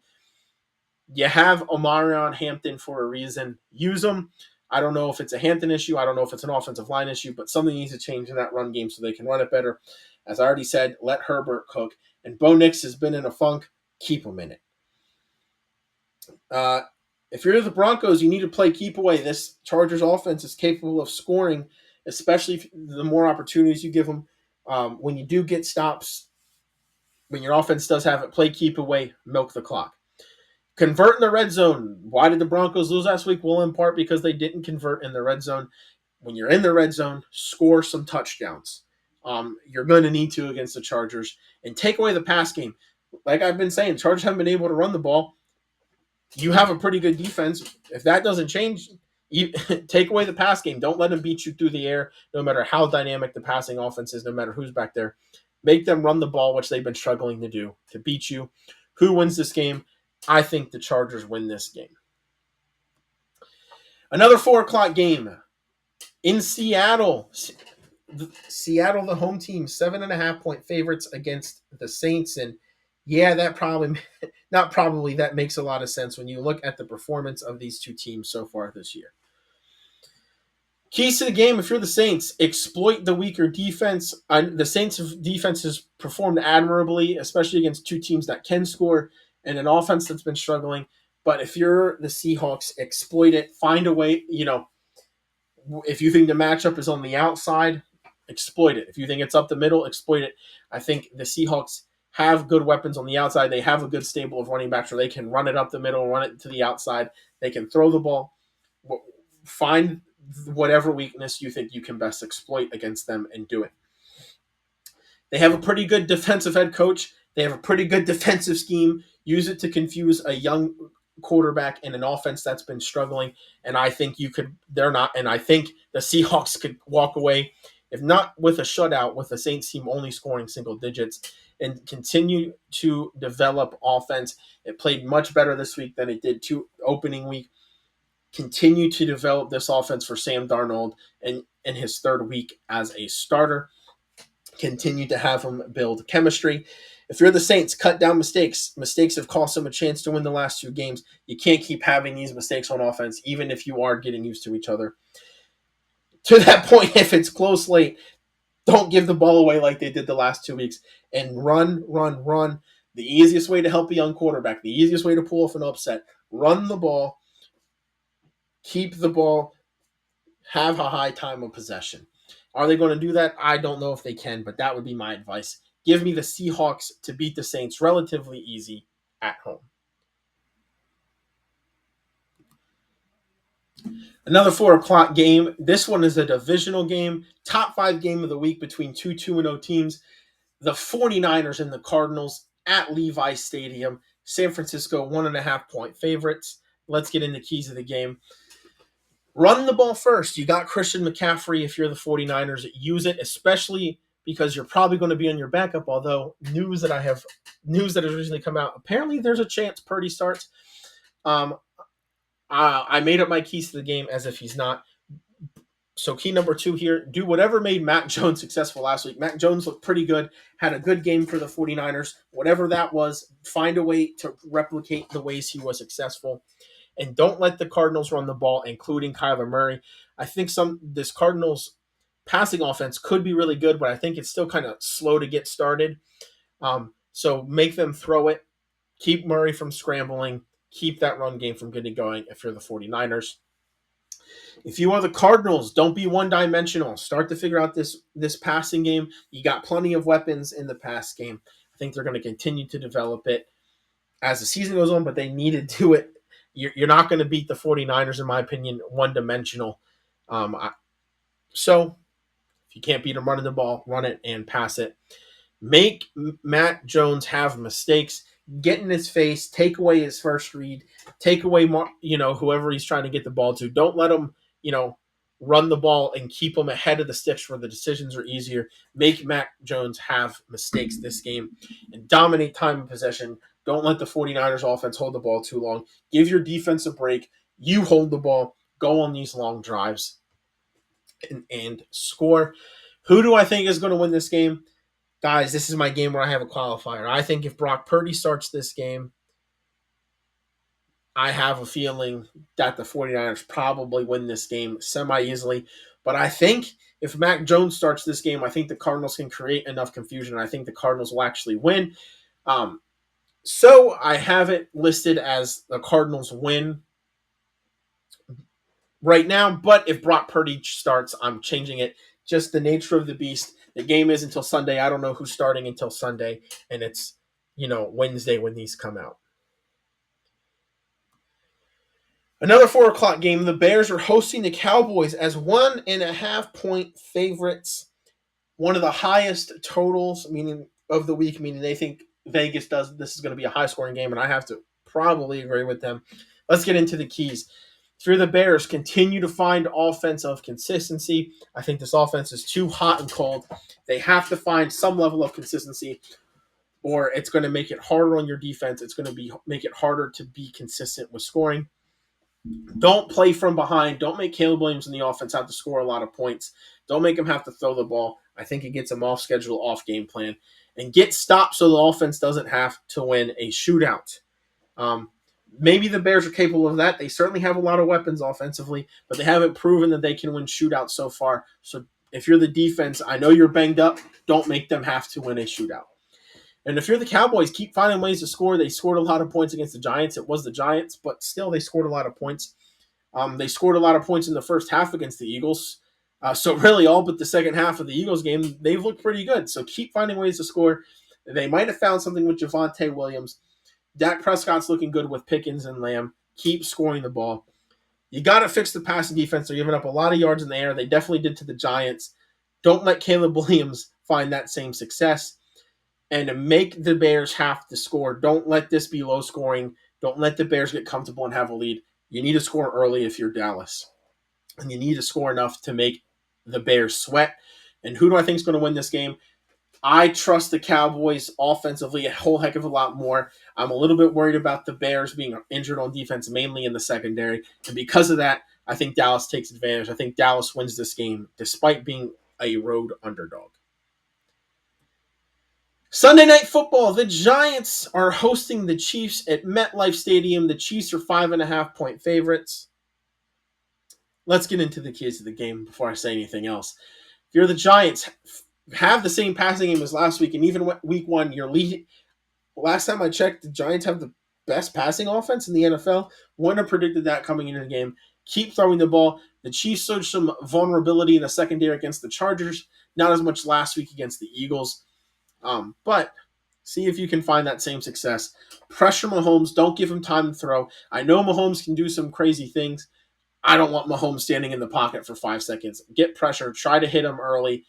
You have Omarion Hampton for a reason. Use him. I don't know if it's a Hampton issue. I don't know if it's an offensive line issue, but something needs to change in that run game so they can run it better. As I already said, let Herbert cook. And Bo Nix has been in a funk. Keep him in it. If you're the Broncos, you need to play keep away. This Chargers offense is capable of scoring, especially if the more opportunities you give them. When you do get stops, when your offense does have it, play keep away, milk the clock. Convert in the red zone. Why did the Broncos lose last week? Well, in part because they didn't convert in the red zone. When you're in the red zone, score some touchdowns. You're going to need to against the Chargers. And take away the pass game. Like I've been saying, Chargers haven't been able to run the ball. You have a pretty good defense. If that doesn't change, take away the pass game. Don't let them beat you through the air, no matter how dynamic the passing offense is, no matter who's back there. Make them run the ball, which they've been struggling to do, to beat you. Who wins this game? I think the Chargers win this game. Another 4 o'clock game in Seattle. Seattle, the home team, 7.5-point favorites against the Saints. And yeah, that makes a lot of sense when you look at the performance of these two teams so far this year. Keys to the game: if you're the Saints, exploit the weaker defense. The Saints' defense has performed admirably, especially against two teams that can score and an offense that's been struggling. But if you're the Seahawks, exploit it. Find a way, if you think the matchup is on the outside, exploit it. If you think it's up the middle, exploit it. I think the Seahawks have good weapons on the outside. They have a good stable of running backs where they can run it up the middle, run it to the outside. They can throw the ball. Find whatever weakness you think you can best exploit against them and do it. They have a pretty good defensive head coach. They have a pretty good defensive scheme. Use it to confuse a young quarterback in an offense that's been struggling. And I think I think the Seahawks could walk away, if not with a shutout, with the Saints team only scoring single digits, and continue to develop offense. It played much better this week than it did opening week. Continue to develop this offense for Sam Darnold in his third week as a starter. Continue to have him build chemistry. If you're the Saints, cut down mistakes. Mistakes have cost them a chance to win the last 2 games. You can't keep having these mistakes on offense, even if you are getting used to each other. To that point, if it's close late, don't give the ball away like they did the last 2 weeks. And run. The easiest way to help a young quarterback, the easiest way to pull off an upset, run the ball, keep the ball, have a high time of possession. Are they going to do that? I don't know if they can, but that would be my advice. Give me the Seahawks to beat the Saints relatively easy at home. Another 4 o'clock game. This one is a divisional game. Top 5 game of the week between two 2-0 teams. The 49ers and the Cardinals at Levi Stadium. San Francisco 1.5-point favorites. Let's get into keys of the game. Run the ball first. You got Christian McCaffrey. If you're the 49ers, use it, especially because you're probably going to be on your backup. Although news that has recently come out, apparently there's a chance Purdy starts. I made up my keys to the game as if he's not. So key number 2 here, do whatever made Mac Jones successful last week. Mac Jones looked pretty good, had a good game for the 49ers. Whatever that was, find a way to replicate the ways he was successful. And don't let the Cardinals run the ball, including Kyler Murray. I think this Cardinals passing offense could be really good, but I think it's still kind of slow to get started. So make them throw it. Keep Murray from scrambling. Keep that run game from getting going if you're the 49ers. If you are the Cardinals, don't be one-dimensional. Start to figure out this passing game. You got plenty of weapons in the pass game. I think they're going to continue to develop it as the season goes on, but they need to do it. You're not going to beat the 49ers, in my opinion, one-dimensional. So if you can't beat them running the ball, run it and pass it. Make Matt Jones have mistakes. Get in his face. Take away his first read. Take away, whoever he's trying to get the ball to. Don't let him, run the ball and keep him ahead of the sticks where the decisions are easier. Make Mac Jones have mistakes this game and dominate time of possession. Don't let the 49ers offense hold the ball too long. Give your defense a break. You hold the ball. Go on these long drives and score. Who do I think is going to win this game? Guys, this is my game where I have a qualifier. I think if Brock Purdy starts this game, I have a feeling that the 49ers probably win this game semi-easily. But I think if Mac Jones starts this game, I think the Cardinals can create enough confusion. I think the Cardinals will actually win. So I have it listed as the Cardinals win right now. But if Brock Purdy starts, I'm changing it. Just the nature of the beast. The game is until Sunday. I don't know who's starting until Sunday. And it's, Wednesday when these come out. Another 4:00 game. The Bears are hosting the Cowboys as 1.5-point favorites. One of the highest totals, meaning of the week, meaning they think Vegas does this is going to be a high-scoring game, and I have to probably agree with them. Let's get into the keys. For the Bears, continue to find offensive consistency. I think this offense is too hot and cold. They have to find some level of consistency, or it's going to make it harder on your defense. It's going to make it harder to be consistent with scoring. Don't play from behind. Don't make Caleb Williams in the offense have to score a lot of points. Don't make him have to throw the ball. I think it gets him off schedule, off game plan. And get stopped so the offense doesn't have to win a shootout. Maybe the Bears are capable of that. They certainly have a lot of weapons offensively, but they haven't proven that they can win shootouts so far. So if you're the defense, I know you're banged up. Don't make them have to win a shootout. And if you're the Cowboys, keep finding ways to score. They scored a lot of points against the Giants. It was the Giants, but still they scored a lot of points. They scored a lot of points in the first half against the Eagles. So really all but the second half of the Eagles game, they've looked pretty good. So keep finding ways to score. They might have found something with Javonte Williams. Dak Prescott's looking good with Pickens and Lamb. Keep scoring the ball. You got to fix the passing defense. They're giving up a lot of yards in the air. They definitely did to the Giants. Don't let Caleb Williams find that same success. And to make the Bears have to score. Don't let this be low scoring. Don't let the Bears get comfortable and have a lead. You need to score early if you're Dallas. And you need to score enough to make the Bears sweat. And who do I think is going to win this game? I trust the Cowboys offensively a whole heck of a lot more. I'm a little bit worried about the Bears being injured on defense, mainly in the secondary. And because of that, I think Dallas takes advantage. I think Dallas wins this game despite being a road underdog. Sunday Night Football. The Giants are hosting the Chiefs at MetLife Stadium. The Chiefs are 5.5-point favorites. Let's get into the keys of the game before I say anything else. If you're the Giants, have the same passing game as last week, and even week one, you're leading. Last time I checked, the Giants have the best passing offense in the NFL. Wouldn't have predicted that coming into the game. Keep throwing the ball. The Chiefs showed some vulnerability in the secondary against the Chargers. Not as much last week against the Eagles. But see if you can find that same success. Pressure Mahomes. Don't give him time to throw. I know Mahomes can do some crazy things. I don't want Mahomes standing in the pocket for 5 seconds. Get pressure. Try to hit him early.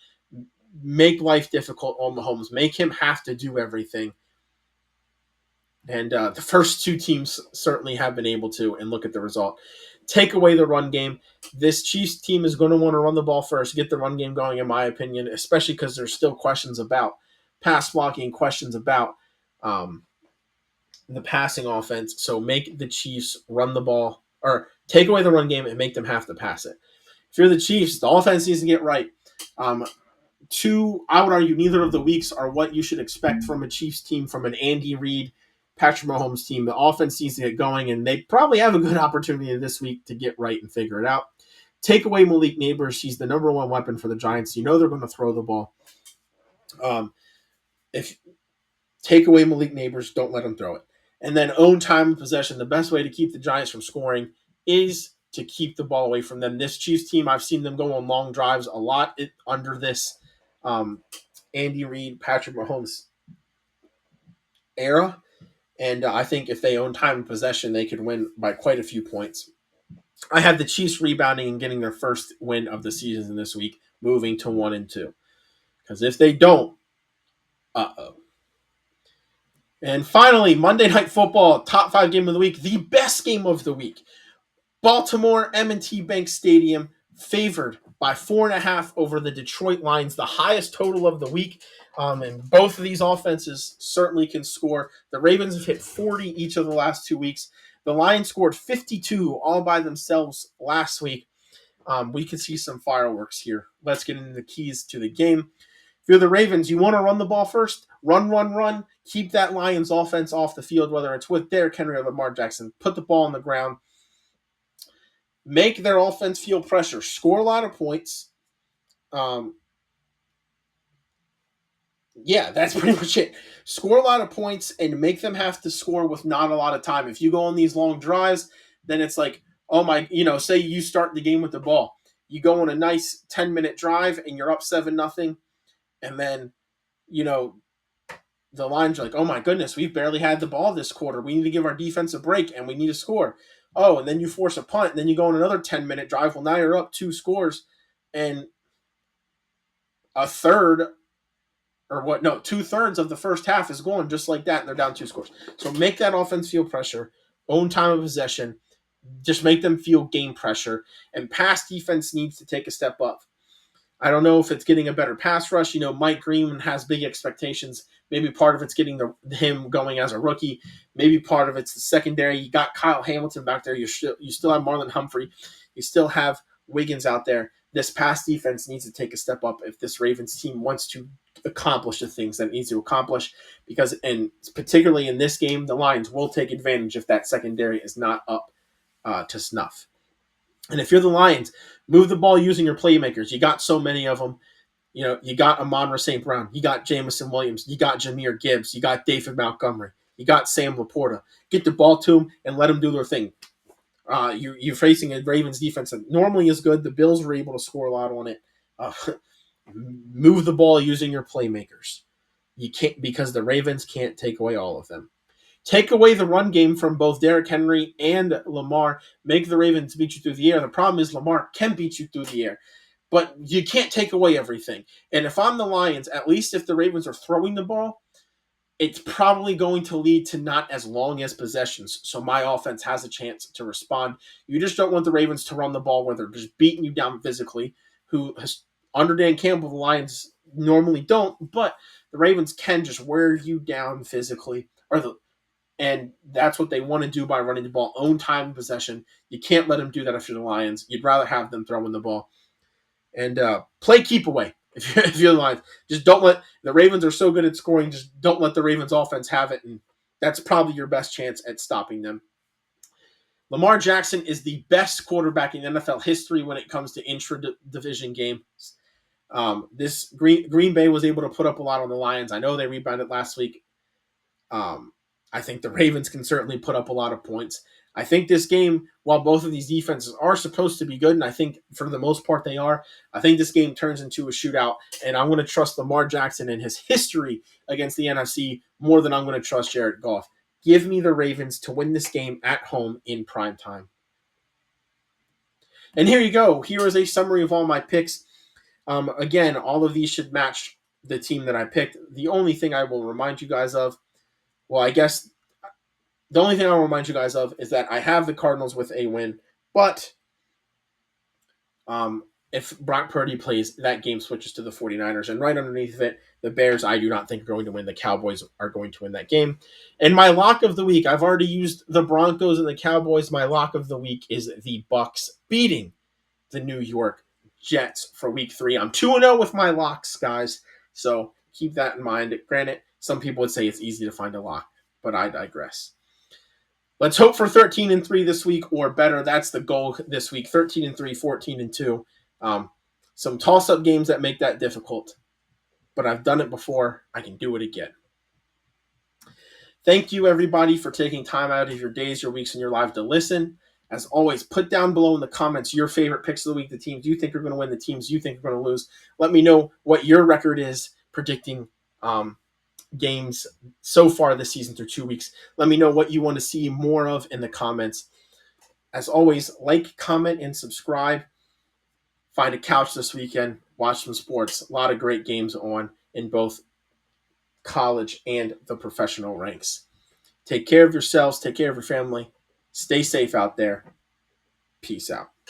Make life difficult on Mahomes. Make him have to do everything. And the first two teams certainly have been able to, and look at the result. Take away the run game. This Chiefs team is going to want to run the ball first, get the run game going, in my opinion, especially because there's still questions about pass blocking, questions about the passing offense. So make the Chiefs run the ball or take away the run game and make them have to pass it. If you're the Chiefs, the offense needs to get right. Two, I would argue neither of the weeks are what you should expect from a Chiefs team, from an Andy Reid, Patrick Mahomes team. The offense needs to get going, and they probably have a good opportunity this week to get right and figure it out. Take away Malik Neighbors. He's the number one weapon for the Giants. You know they're going to throw the ball. If take away Malik Neighbors, don't let him throw it. And then own time of possession. The best way to keep the Giants from scoring is to keep the ball away from them. This Chiefs team, I've seen them go on long drives a lot under this Andy Reid, Patrick Mahomes era. And I think if they own time of possession, they could win by quite a few points. I have the Chiefs rebounding and getting their first win of the season this week, moving to 1-2. Because if they don't, uh-oh. And finally, Monday Night Football, top 5 game of the week, the best game of the week. Baltimore, M&T Bank Stadium, favored by 4.5 over the Detroit Lions, the highest total of the week. And both of these offenses certainly can score. The Ravens have hit 40 each of the last 2 weeks. The Lions scored 52 all by themselves last week. We could see some fireworks here. Let's get into the keys to the game. If you're the Ravens, you want to run the ball first. Run. Keep that Lions offense off the field, whether it's with Derrick Henry or Lamar Jackson. Put the ball on the ground. Make their offense feel pressure. Score a lot of points. That's pretty much it. Score a lot of points and make them have to score with not a lot of time. If you go on these long drives, then it's like, oh my, say you start the game with the ball. You go on a nice 10-minute drive and you're up 7-0. And then, the Lions are like, oh my goodness, we've barely had the ball this quarter. We need to give our defense a break and we need to score. Oh, and then you force a punt, and then you go on another 10-minute drive. Well, now you're up 2 scores, and two-thirds of the first half is gone just like that, and they're down 2 scores. So make that offense feel pressure, own time of possession, just make them feel game pressure, and pass defense needs to take a step up. I don't know if it's getting a better pass rush. Mike Green has big expectations. Maybe part of it's getting him going as a rookie. Maybe part of it's the secondary. You got Kyle Hamilton back there. You still have Marlon Humphrey. You still have Wiggins out there. This pass defense needs to take a step up if this Ravens team wants to accomplish the things that it needs to accomplish. Because, and particularly in this game, the Lions will take advantage if that secondary is not up to snuff. And if you're the Lions, move the ball using your playmakers. You got so many of them. You got Amon-Ra St. Brown. You got Jameson Williams. You got Jahmyr Gibbs. You got David Montgomery. You got Sam Laporta. Get the ball to them and let them do their thing. You're facing a Ravens defense that normally is good. The Bills were able to score a lot on it. Move the ball using your playmakers. You can't, because the Ravens can't take away all of them. Take away the run game from both Derrick Henry and Lamar. Make the Ravens beat you through the air. The problem is Lamar can beat you through the air. But you can't take away everything. And if I'm the Lions, at least if the Ravens are throwing the ball, it's probably going to lead to not as long as possessions. So my offense has a chance to respond. You just don't want the Ravens to run the ball where they're just beating you down physically, under Dan Campbell, the Lions normally don't, but the Ravens can just wear you down physically, and that's what they want to do by running the ball. Own time and possession. You can't let them do that if you're the Lions. You'd rather have them throwing the ball. And play keep away if you're the Lions. Just don't let the Ravens are so good at scoring. Just don't let the Ravens offense have it, and that's probably your best chance at stopping them. Lamar Jackson is the best quarterback in NFL history when it comes to intra-division games. This Green Bay was able to put up a lot on the Lions. I know they rebounded last week. I think the Ravens can certainly put up a lot of points. I think this game, while both of these defenses are supposed to be good, and I think for the most part they are, I think this game turns into a shootout, and I'm going to trust Lamar Jackson and his history against the NFC more than I'm going to trust Jared Goff. Give me the Ravens to win this game at home in prime time. And here you go. Here is a summary of all my picks. Again, all of these should match the team that I picked. The only thing I will remind you guys of, well, I guess the only thing I'll remind you guys of is that I have the Cardinals with a win, but if Brock Purdy plays, that game switches to the 49ers. And right underneath it, the Bears, I do not think are going to win. The Cowboys are going to win that game. And my lock of the week, I've already used the Broncos and the Cowboys. My lock of the week is the Bucs beating the New York Jets for week 3. I'm 2-0 with my locks, guys. So keep that in mind. Granted, some people would say it's easy to find a lock, but I digress. Let's hope for 13-3 this week or better. That's the goal this week. 13-3, 14-2. Some toss-up games that make that difficult, but I've done it before. I can do it again. Thank you, everybody, for taking time out of your days, your weeks, and your lives to listen. As always, put down below in the comments your favorite picks of the week, the teams you think are going to win, the teams you think are going to lose. Let me know what your record is predicting games so far this season through 2 weeks. Let me know what you want to see more of in the comments. As always, like, comment, and subscribe. Find a couch this weekend. Watch some sports. A lot of great games on in both college and the professional ranks. Take care of yourselves. Take care of your family. Stay safe out there. Peace out.